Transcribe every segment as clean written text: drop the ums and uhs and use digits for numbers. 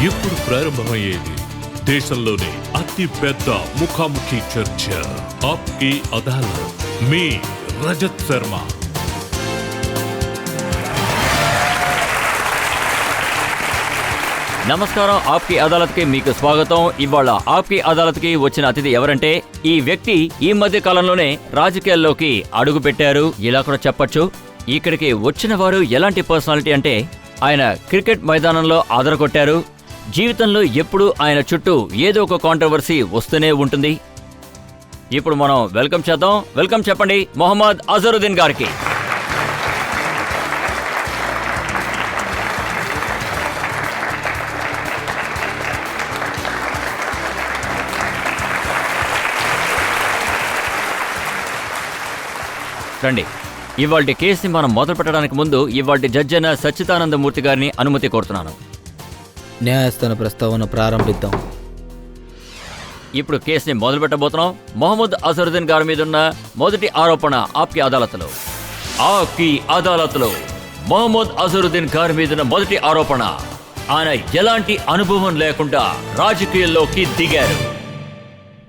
ఇప్పుడు ప్రారంభమయ్యేది దేశంలోనే అతి పెద్ద ముఖాముఖి చర్చ. ఆప్కి అదాలత్. మీ రజత్ శర్మ. నమస్కారం. ఆప్కి అదాలత్కి మీకు స్వాగతం. ఇవాళ ఆప్కి అదాలత్కి వచ్చిన అతిథి ఎవరంటే, ఈ వ్యక్తి ఈ మధ్య కాలంలోనే రాజకీయాల్లోకి అడుగు పెట్టారు, ఇలా కూడా చెప్పొచ్చు. ఇక్కడికి వచ్చిన వారు ఎలాంటి పర్సనాలిటీ అంటే, ఆయన క్రికెట్ మైదానంలో ఆదరగొట్టారు. జీవితంలో ఎప్పుడూ ఆయన చుట్టూ ఏదో ఒక కాంట్రవర్సీ వస్తూనే ఉంటుంది. ఇప్పుడు మనం వెల్కమ్ చేద్దాం. వెల్కమ్ చెప్పండి మొహమ్మద్ అజరుద్దీన్ గారికి. రండి. ఇవాల్టి కేసుని మనం మొదలు పెట్టడానికి ముందు ఇవాల్టి జడ్జి అయిన సచ్చిదానందమూర్తి గారిని అనుమతి కోరుతున్నాను. న్యాయస్థాన ప్రస్తావన ప్రారంభిద్దాం. ఇప్పుడు కేసుని మొదలు పెట్టబోతున్నాం. మొహమ్మద్ అజరుద్దీన్ గారి మీద ఉన్న మొదటి ఆరోపణ ఆప్కి అదాలత్లో. ఆప్కి అదాలత్లో మొహమ్మద్ అజరుద్దీన్ గారి మీద ఉన్న మొదటి ఆరోపణ, ఆయన ఎలాంటి అనుభవం లేకుండా రాజకీయాల్లోకి దిగారు.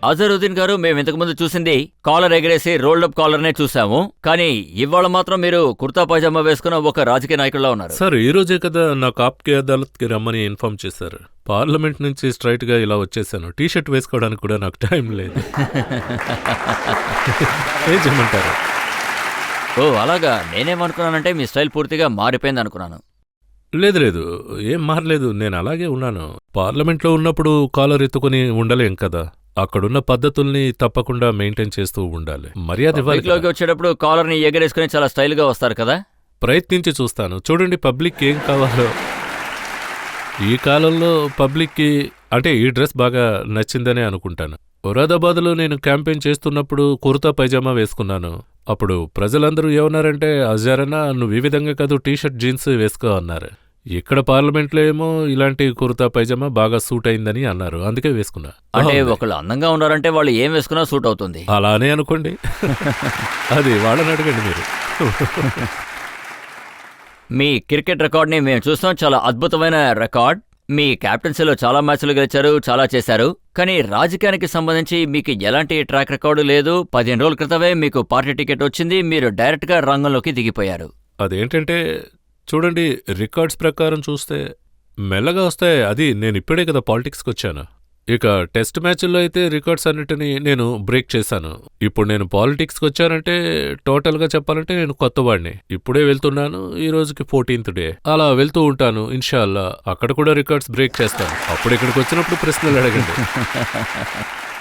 అజరుద్దీన్ గారు, మేము ఇంతకుముందు చూసింది కాలర్ ఎగరేసి రోల్డప్ కాలర్నే చూసాము, కానీ ఇవాళ మాత్రం మీరు కుర్తా పైజామా వేసుకున్న ఒక రాజకీయ నాయకుల్లా ఉన్నారు. సార్, ఈ రోజే కదా నాకు ఆప్కి అదాలత్కి రమ్మని ఇన్ఫార్మ్ చేశారు. పార్లమెంట్ నుంచి స్ట్రైట్ గా ఇలా వచ్చేసాను. టీషర్ట్ వేసుకోవడానికి కూడా నాకు టైం లేదు. ఏం చేయమంటారు? ఓ అలాగా. నేనేమనుకున్నానంటే మీ స్టైల్ పూర్తిగా మారిపోయింది అనుకున్నాను. లేదు, ఏం మారలేదు. నేను అలాగే ఉన్నాను. పార్లమెంట్లో ఉన్నప్పుడు కాలర్ ఎత్తుకుని ఉండలేం కదా. అక్కడున్న పద్ధతుల్ని తప్పకుండా మెయింటైన్ చేస్తూ ఉండాలి. మర్యాద ఇవ్వాలి. పబ్లిక్లోకి వచ్చేటప్పుడు కాలర్ని ఎగరేసుకుని చాలా స్టైల్గా వస్తారు కదా. ప్రయత్నించి చూస్తాను. చూడండి, పబ్లిక్ ఏం కావాలో. ఈ కాలంలో పబ్లిక్కి అంటే ఈ డ్రెస్ బాగా నచ్చిందనే అనుకుంటాను. మొరాదాబాద్లో నేను క్యాంపెయిన్ చేస్తున్నప్పుడు కుర్తా పైజామా వేసుకున్నాను. అప్పుడు ప్రజలందరూ ఏమన్నారంటే, అజారన్నా నువ్వు ఈ విధంగా కాదు టీషర్ట్ జీన్స్ వేసుకో అన్నారు. ఇక్కడ పార్లమెంట్లో ఏమో ఇలాంటి కుర్తా పైజామా బాగా సూట్ అయిందని అన్నారు, అందుకే వేసుకున్నా. అంటే ఒకళ్ళు అందంగా ఉన్నారంటే వాళ్ళు ఏం వేసుకున్నా సూట్ అవుతుంది. అలానే అనుకోండి. అది వాళ్ళని అడగండి మీరు. మీ క్రికెట్ రికార్డ్ని మేము చూస్తాం, చాలా అద్భుతమైన రికార్డ్. మీ క్యాప్టెన్సీలో చాలా మ్యాచ్లు గెలిచారు, చాలా చేశారు. కానీ రాజకీయానికి సంబంధించి మీకు ఎలాంటి ట్రాక్ రికార్డు లేదు. 15 రోజుల క్రితమే మీకు పార్టీ టికెట్ వచ్చింది, మీరు డైరెక్ట్గా రంగంలోకి దిగిపోయారు. అదేంటంటే చూడండి, రికార్డ్స్ ప్రకారం చూస్తే మెల్లగా వస్తాయి. అది నేను ఇప్పుడే కదా పాలిటిక్స్కి వచ్చాను. ఇక టెస్ట్ మ్యాచ్ల్లో అయితే రికార్డ్స్ అన్నిటినీ నేను బ్రేక్ చేశాను. ఇప్పుడు నేను పాలిటిక్స్కి వచ్చానంటే టోటల్గా చెప్పాలంటే నేను కొత్తవాడిని. ఇప్పుడే వెళ్తున్నాను. ఈ రోజుకి 14th డే. అలా వెళ్తూ ఉంటాను. ఇన్షాల్లా అక్కడ కూడా రికార్డ్స్ బ్రేక్ చేస్తాను. అప్పుడు ఇక్కడికి వచ్చినప్పుడు ప్రశ్నలు అడగండి.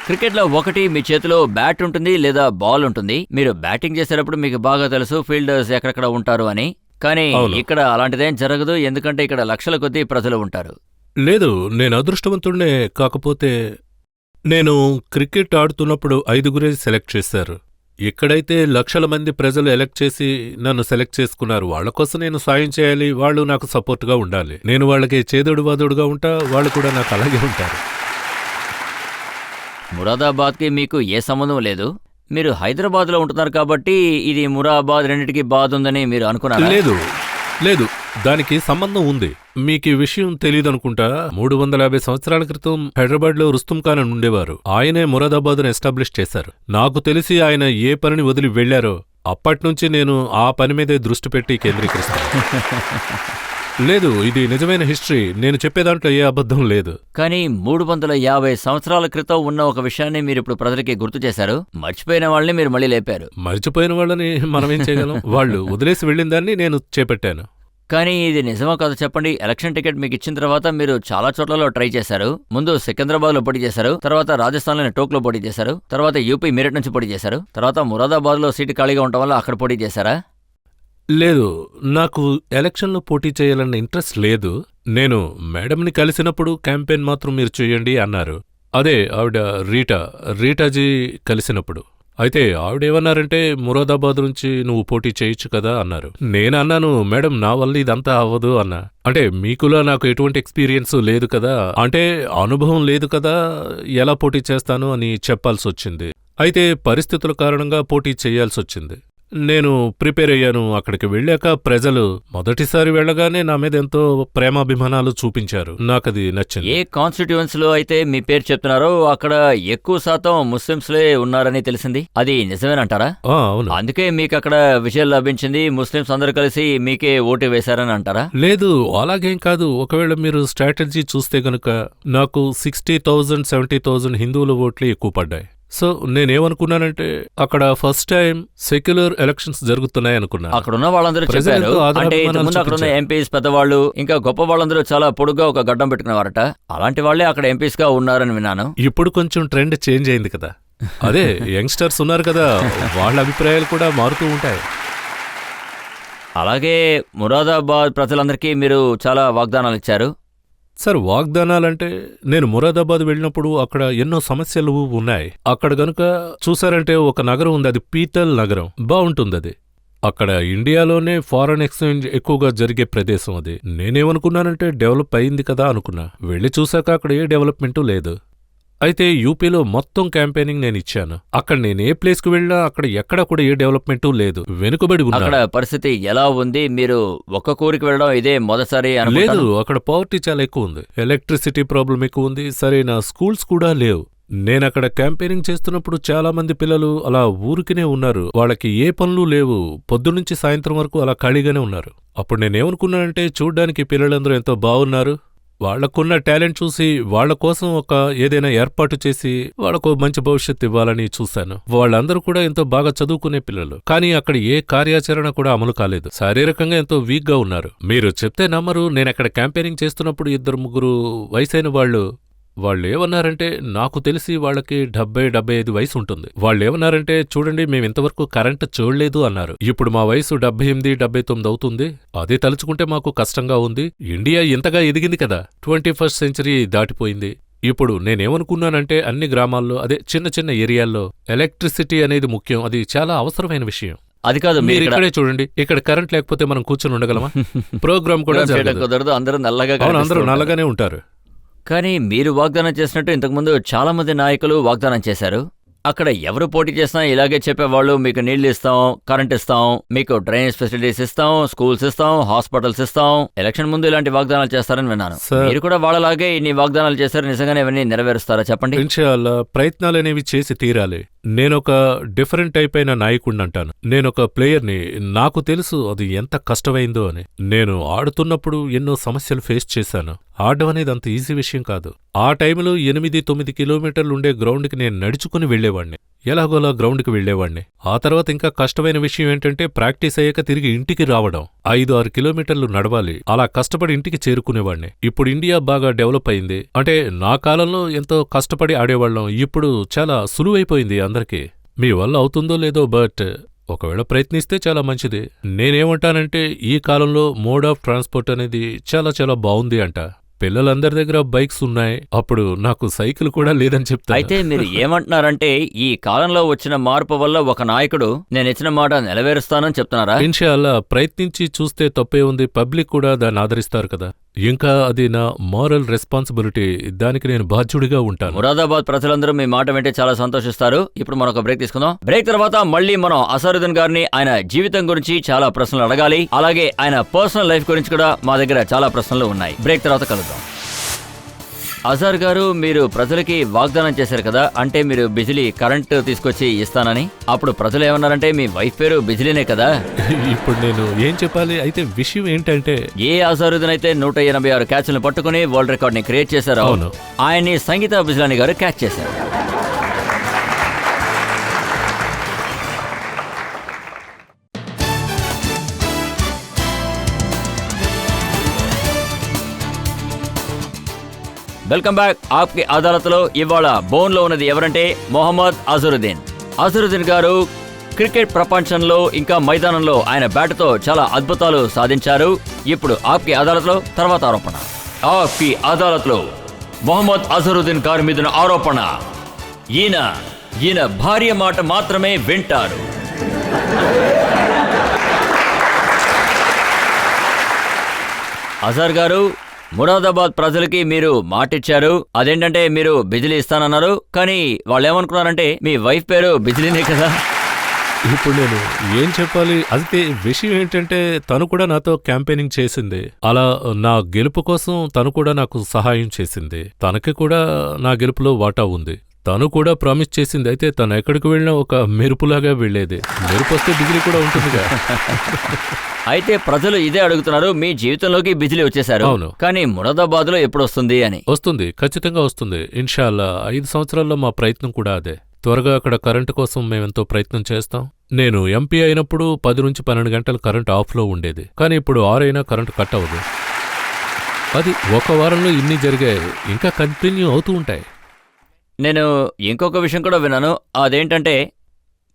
క్రికెట్లో ఒకటి, మీ చేతిలో బ్యాట్ ఉంటుంది లేదా బాల్ ఉంటుంది. మీరు బ్యాటింగ్ చేసేటప్పుడు మీకు బాగా తెలుసు ఫీల్డర్స్ ఎక్కడెక్కడ ఉంటారు అని. కానీ ఇక్కడ అలాంటిదేం జరగదు, ఎందుకంటే ఇక్కడ లక్షల కొద్దీ ప్రజలు ఉంటారు. లేదు, నేను అదృష్టవంతుడినే. కాకపోతే నేను క్రికెట్ ఆడుతున్నప్పుడు 5గురే సెలెక్ట్ చేశారు. ఇక్కడైతే లక్షల మంది ప్రజలు ఎలెక్ట్ చేసి నన్ను సెలెక్ట్ చేసుకున్నారు. వాళ్ల కోసం నేను సాయం చేయాలి, వాళ్ళు నాకు సపోర్ట్గా ఉండాలి. నేను వాళ్ళకి చేదోడు వాదోడుగా ఉంటా, వాళ్ళు కూడా నాకు అలాగే ఉంటారు. మురాదాబాద్కి మీకు ఏ సంబంధం లేదు. మీరు హైదరాబాద్లో ఉంటున్నారు కాబట్టి ఇది మురాబాద్, రెండింటికి బాధ ఉందని మీరు అనుకున్నారు. లేదు, దానికి సంబంధం ఉంది. మీకు ఈ విషయం తెలియదనుకుంటా. 350 సంవత్సరాల క్రితం హైదరాబాద్లో రుస్తుం ఖాన్ అని ఉండేవారు. ఆయనే మురాదాబాద్ను ఎస్టాబ్లిష్ చేశారు. నాకు తెలిసి ఆయన ఏ పనిని వదిలి వెళ్లారో అప్పట్నుంచి నేను ఆ పని మీదే దృష్టి పెట్టి కేంద్రీకరిస్తాను. లేదు, ఇది నిజమైన హిస్టరీ. నేను చెప్పేదాంట్లో ఏ అబద్ధం లేదు. కానీ 350 సంవత్సరాల క్రితం ఉన్న ఒక విషయాన్ని మీరు ఇప్పుడు ప్రజలకి గుర్తు చేశారు. మర్చిపోయిన వాళ్ళని మీరు మళ్ళీ లేపారు. మర్చిపోయిన వాళ్ళని మనమేం చేయగలం? వాళ్ళు వదిలేసి వెళ్ళిన దాన్ని నేను చేపట్టాను. కానీ ఇది నిజమో కాదు చెప్పండి. ఎలక్షన్ టికెట్ మీకు ఇచ్చిన తర్వాత మీరు చాలా చోట్లలో ట్రై చేశారు. ముందు సికింద్రాబాద్లో పోటీ చేశారు, తర్వాత రాజస్థాన్లోని టోక్లో పోటీ చేశారు, తర్వాత యూపీ మీరట్ నుంచి పోటీ చేశారు, తర్వాత మురాదాబాద్లో సీటు ఖాళీగా ఉండటం వల్ల అక్కడ పోటీ చేశారా? లేదు, నాకు ఎలక్షన్లో పోటీ చేయాలన్న ఇంట్రెస్ట్ లేదు. నేను మేడంని కలిసినప్పుడు క్యాంపెయిన్ మాత్రం మీరు చేయండి అన్నారు. అదే ఆవిడ రీటాజీ కలిసినప్పుడు. అయితే ఆవిడేమన్నారంటే మురాదాబాద్ నుంచి నువ్వు పోటీ చేయొచ్చు కదా అన్నారు. నేనన్నాను, మేడం నా వల్ల ఇదంతా అవ్వదు అన్నా. అంటే మీకులా నాకు ఎటువంటి ఎక్స్పీరియన్స్ లేదు కదా, అంటే అనుభవం లేదు కదా, ఎలా పోటీ చేస్తాను అని చెప్పాల్సొచ్చింది. అయితే పరిస్థితుల కారణంగా పోటీ చేయాల్సొచ్చింది. నేను ప్రిపేర్ అయ్యాను. అక్కడికి వెళ్ళాక ప్రజలు మొదటిసారి వెళ్ళగానే నా మీద ఎంతో ప్రేమాభిమానాలు చూపించారు. నాకది నచ్చింది. ఏ కాన్స్టిట్యూయెన్సీలో అయితే మీ పేరు చెప్తున్నారో అక్కడ ఎక్కువ శాతం ముస్లింస్లే ఉన్నారని తెలిసింది. అది నిజమేనంటారా? అవును. అందుకే మీకు అక్కడ విజయం లభించింది, ముస్లింస్ అందరూ కలిసి మీకే ఓటు వేశారని అంటారా? లేదు, అలాగేం కాదు. ఒకవేళ మీరు స్ట్రాటజీ చూస్తే గనుక నాకు 60,000 70,000 హిందువుల ఓట్లే ఎక్కువ పడ్డాయి. సో నేనేమనుకున్నానంటే అక్కడ ఫస్ట్ టైం సెక్యులర్ ఎలక్షన్స్ జరుగుతున్నాయి అనుకున్నా. అక్కడ ఉన్న వాళ్ళందరూ ప్రజలు చెప్పారు ఎంతో అంటే ఆదరాభిమానాలు ఇంతకుముందు అక్కడ ఉన్న చూపించారు. ఎంపీస్ పెద్దవాళ్ళు ఇంకా గొప్ప వాళ్ళందరూ చాలా పొడుగ్గా ఒక గడ్డం పెట్టుకునేవారట. అలాంటి వాళ్లే అక్కడ ఎంపీస్ గా ఉన్నారని విన్నాను. ఇప్పుడు కొంచెం ట్రెండ్ చేంజ్ అయింది కదా. అదే యంగ్స్టర్స్ ఉన్నారు కదా, వాళ్ళ అభిప్రాయాలు కూడా మారుతూ ఉంటాయి. అలాగే మురాదాబాద్ ప్రజలందరికీ మీరు చాలా వాగ్దానాలు ఇచ్చారు. సార్, వాగ్దానాలంటే నేను మురాదాబాద్ వెళ్ళినప్పుడు అక్కడ ఎన్నో సమస్యలు ఉన్నాయి. అక్కడ గనుక చూసారంటే ఒక నగరం ఉంది, అది పీతల్ నగరం. బావుంటుంది అది. అక్కడ ఇండియాలోనే ఫారెన్ ఎక్స్చేంజ్ ఎక్కువగా జరిగే ప్రదేశం అది. నేనేమనుకున్నానంటే డెవలప్ అయింది కదా అనుకున్నా. వెళ్ళి చూశాక అక్కడ ఏ డెవలప్మెంటు లేదు. అయితే యూపీలో మొత్తం క్యాంపెయినింగ్ నేను ఇచ్చాను. అక్కడ నేను ఏ ప్లేస్కు వెళ్ళినా అక్కడ ఎక్కడ కూడా ఏ డెవలప్మెంటు లేదు, వెనుకబడి అక్కడ ఉన్నా. పరిస్థితి ఎలా ఉంది? మీరు ఒక్క కూరికి వెళ్ళడం ఇదే మొదటిసారి లేదు, అనుకుంటాను. అక్కడ పవర్టీ చాలా ఎక్కువ ఉంది, ఎలక్ట్రిసిటీ ప్రాబ్లం ఎక్కువ ఉంది, సరైన స్కూల్స్ కూడా లేవు. నేనక్కడ క్యాంపెయినింగ్ చేస్తున్నప్పుడు చాలా మంది పిల్లలు అలా ఊరికినే ఉన్నారు. వాళ్ళకి ఏ పనులు లేవు, పొద్దున్నుంచి సాయంత్రం వరకు అలా ఖాళీగానే ఉన్నారు. అప్పుడు నేనేమనుకున్నానంటే చూడ్డానికి పిల్లలందరూ ఎంతో బాగున్నారు, వాళ్లకున్న టాలెంట్ చూసి వాళ్ల కోసం ఒక ఏదైనా ఏర్పాటు చేసి వాళ్లకు మంచి భవిష్యత్తు ఇవ్వాలని చూశాను. వాళ్ళందరూ కూడా ఎంతో బాగా చదువుకునే పిల్లలు, కానీ అక్కడ ఏ కార్యాచరణ కూడా అమలు కాలేదు. శారీరకంగా ఎంతో వీక్ గా ఉన్నారు. మీరు చెప్తే నమ్మరు, నేనక్కడ క్యాంపెయినింగ్ చేస్తున్నప్పుడు 2-3 వయసైన వాళ్ళేమన్నారంటే, నాకు తెలిసి వాళ్ళకి 70-75 వయసు ఉంటుంది. వాళ్ళేమన్నారంటే, చూడండి మేము ఇంతవరకు కరెంటు చూడలేదు అన్నారు. ఇప్పుడు మా వయసు 78-79 అవుతుంది. అదే తలుచుకుంటే మాకు కష్టంగా ఉంది. ఇండియా ఇంతగా ఎదిగింది కదా, 21st సెంచరీ దాటిపోయింది. ఇప్పుడు నేనేమనుకున్నానంటే అన్ని గ్రామాల్లో, అదే చిన్న చిన్న ఏరియాల్లో ఎలక్ట్రిసిటీ అనేది ముఖ్యం. అది చాలా అవసరమైన విషయం. అది కాదు, మీరు ఇక్కడే చూడండి, ఇక్కడ కరెంట్ లేకపోతే మనం కూర్చొని ఉండగలమా? ప్రోగ్రామ్ కూడా జరగదు. కుదరదు, అందరూ నల్లగా అవును, అందరూ కనిపిస్తూ ఉంటారు. నల్లగానే ఉంటారు. కానీ మీరు వాగ్దానం చేసినట్టు ఇంతకుముందు చాలా మంది నాయకులు వాగ్దానం చేశారు. అక్కడ ఎవరు పోటీ చేసినా ఇలాగే చెప్పేవాళ్ళు, మీకు నీళ్లు ఇస్తాం, కరెంట్ ఇస్తాం, మీకు డ్రైనేజ్ ఫెసిలిటీస్ ఇస్తాం, స్కూల్స్ ఇస్తాం, హాస్పిటల్స్ ఇస్తాం. ఎలక్షన్ ముందు ఇలాంటి వాగ్దానాలు చేస్తారని విన్నాను. సార్, మీరు కూడా వాళ్ళలాగే ఇన్ని వాగ్దానాలు చేశారు. నిజంగానే ఇవన్నీ నెరవేరుస్తారా చెప్పండి? ఇన్షాల్లా ప్రయత్నాలనేవి చేసి తీరాలి. నేనొక డిఫరెంట్ టైప్ అయిన నాయకుడిని అంటాను. నేనొక ప్లేయర్ని, నాకు తెలుసు అది ఎంత కష్టమైందో అని. నేను ఆడుతున్నప్పుడు ఎన్నో సమస్యలు ఫేస్ చేశాను. ఆడడం అనేది అంత ఈజీ విషయం కాదు. ఆ టైంలో 8-9 కిలోమీటర్లుండే గ్రౌండ్కి నేను నడుచుకుని వెళ్లేవాణ్ణి. ఎలాగోలా గ్రౌండ్కి వెళ్లేవాణ్ణి. ఆ తర్వాత ఇంకా కష్టమైన విషయం ఏంటంటే ప్రాక్టీస్ అయ్యాక తిరిగి ఇంటికి రావడం. 5-6 కిలోమీటర్లు నడవాలి. అలా కష్టపడి ఇంటికి చేరుకునేవాణ్ణి. ఇప్పుడు ఇండియా బాగా డెవలప్ అయింది. అంటే నా కాలంలో ఎంతో కష్టపడి ఆడేవాళ్ళం, ఇప్పుడు చాలా సులువైపోయింది అందరికీ. మీ వల్ల అవుతుందో లేదో, బట్ ఒకవేళ ప్రయత్నిస్తే చాలా మంచిది. నేనేమంటానంటే ఈ కాలంలో మోడ్ ఆఫ్ ట్రాన్స్పోర్ట్ అనేది చాలా చాలా బాగుంది అంట. పిల్లలందరి దగ్గర బైక్స్ ఉన్నాయి, అప్పుడు నాకు సైకిల్ కూడా లేదని చెప్తాను. అయితే మీరు ఏమంటున్నారంటే ఈ కాలంలో వచ్చిన మార్పు వల్ల ఒక నాయకుడు నేను ఇచ్చిన మాట నెరవేరుస్తానని చెప్తున్నారా? ఇన్షాల్లా ప్రయత్నించి చూస్తే తప్పే ఉంది. పబ్లిక్ కూడా దాన్ని ఆదరిస్తారు కదా. ఇంకా అది నా మారల్ రెస్పాన్సిబిలిటీ, దానికి నేను బాధ్యుడిగా ఉంటాను. మురాదాబాద్ ప్రజలందరూ మీ మాట వింటే చాలా సంతోషిస్తారు. ఇప్పుడు మనం ఒక బ్రేక్ తీసుకుందాం. బ్రేక్ తర్వాత మళ్ళీ మనం అసరుద్దీన్ గారిని, ఆయన జీవితం గురించి చాలా ప్రశ్నలు అడగాలి. అలాగే ఆయన పర్సనల్ లైఫ్ గురించి కూడా మా దగ్గర చాలా ప్రశ్నలు ఉన్నాయి. బ్రేక్ తర్వాత కలుద్దాం. అజార్ గారు, మీరు ప్రజలకి వాగ్దానం చేశారు కదా, అంటే మీరు బిజిలీ కరెంటు తీసుకొచ్చి ఇస్తానని. అప్పుడు ప్రజలు ఏమన్నారంటే మీ వైఫ్ పేరు బిజిలీనే కదా. ఇప్పుడు నేను ఏం చెప్పాలి? అయితే విషయం ఏంటంటే, ఏ అజారుద్దీన్ అయితే 186 క్యాచ్లను పట్టుకుని వరల్డ్ రికార్డ్ ని క్రియేట్ చేశారు, అవును, ఆయన్ని సంగీత బిజ్లానీ గారు క్యాచ్ చేశారు. Welcome back. ఆప్కి అదాలత్లో ఇవాళ బోన్లో ఉన్నది ఎవరంటే మొహమ్మద్ అజరుద్దీన్. అజరుద్దీన్ గారు క్రికెట్ ప్రపంచంలో ఇంకా మైదానంలో ఆయన బ్యాటుతో చాలా అద్భుతాలు సాధించారు. ఇప్పుడు ఆప్కి అదాలత్లో తర్వాత ఆరోపణ. ఆప్కి అదాలత్లో మొహమ్మద్ అజరుద్దీన్ గారి మీద ఆరోపణ, ఈయన భార్య మాట మాత్రమే వింటారు. అజర్ గారు, మురాదాబాద్ ప్రజలకి మీరు మాటిచ్చారు. అదేంటంటే మీరు బిజిలీ ఇస్తానన్నారు, కానీ వాళ్ళు ఏమనుకున్నారంటే మీ వైఫ్ పేరు బిజిలీనే కదా. ఇప్పుడు నేను ఏం చెప్పాలి? అయితే విషయం ఏంటంటే తను కూడా నాతో క్యాంపెయినింగ్ చేసింది. అలా నా గెలుపు కోసం తను కూడా నాకు సహాయం చేసింది. తనకి కూడా నా గెలుపులో వాటా ఉంది. తను కూడా ప్రామిస్ చేసింది. అయితే తను ఎక్కడికి వెళ్ళినా ఒక మెరుపులాగా వెళ్ళేది. మెరుపు వస్తే బిజిలీ కూడా ఉంటుందిగా. అయితే ప్రజలు ఇదే అడుగుతున్నారు, మీ జీవితంలోకి బిజిలీ వచ్చేశారు, అవును. కానీ మురాదాబాద్లో ఎప్పుడు వస్తుంది అని. వస్తుంది, ఖచ్చితంగా వస్తుంది. ఇన్షాల్లా 5 సంవత్సరాల్లో మా ప్రయత్నం కూడా అదే. త్వరగా అక్కడ కరెంటు కోసం మేమెంతో ప్రయత్నం చేస్తాం. నేను ఎంపీ అయినప్పుడు 10 నుంచి 12 గంటలు కరెంట్ ఆఫ్లో ఉండేది. కానీ ఇప్పుడు 6 అయినా కరెంటు కట్ అవ్వదు. అది ఒక వారంలో ఇన్ని జరిగాయి, ఇంకా కంటిన్యూ అవుతూ ఉంటాయి. నేను ఇంకొక విషయం కూడా విన్నాను, అదేంటంటే